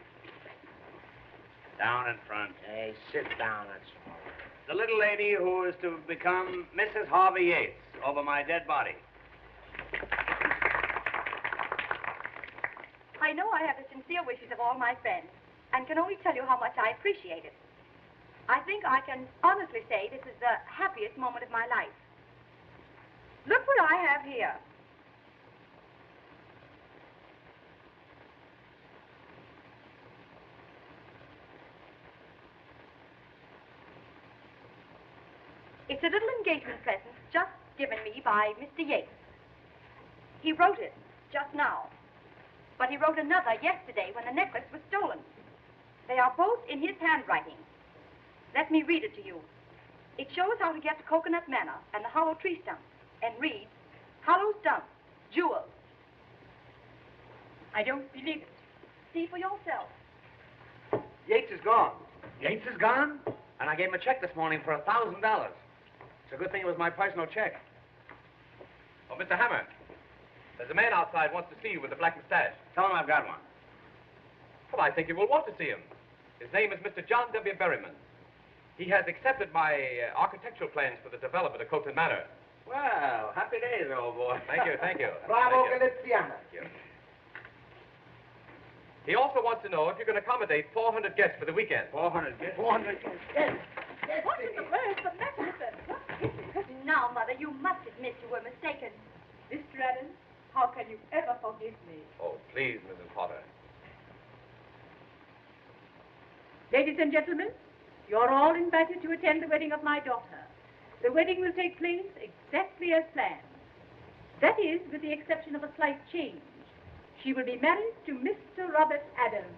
Down in front. Hey, sit down, that's all. The little lady who is to become Mrs. Harvey Yates over my dead body. I know I have the sincere wishes of all my friends, and can only tell you how much I appreciate it. I think I can honestly say this is the happiest moment of my life. Look what I have here. It's a little engagement present just given me by Mr. Yates. He wrote it just now, but he wrote another yesterday when the necklace was stolen. They are both in his handwriting. Let me read it to you. It shows how to get to Coconut Manor and the hollow tree stump, and reads, hollow stump, jewels. I don't believe it. See for yourself. Yates is gone. Yates is gone? And I gave him a check this morning for $1,000. It's a good thing it was my personal check. Oh, Mr. Hammer, there's a man outside wants to see you with the black mustache. Tell him I've got one. Well, I think you will want to see him. His name is Mr. John W. Berryman. He has accepted my architectural plans for the development of Copeland Manor. Well, happy days, old boy. Thank you, thank you. Bravo, Thank you. Galiziano. Thank you. He also wants to know if you can accommodate 400 guests for the weekend. 400 guests? 400. Yes. What in the world is the matter with them? What is it? Now, Mother, you must admit you were mistaken. Mr. Adams, how can you ever forgive me? Oh, please, Mrs. Potter. Ladies and gentlemen, you're all invited to attend the wedding of my daughter. The wedding will take place exactly as planned. That is, with the exception of a slight change. She will be married to Mr. Robert Adams.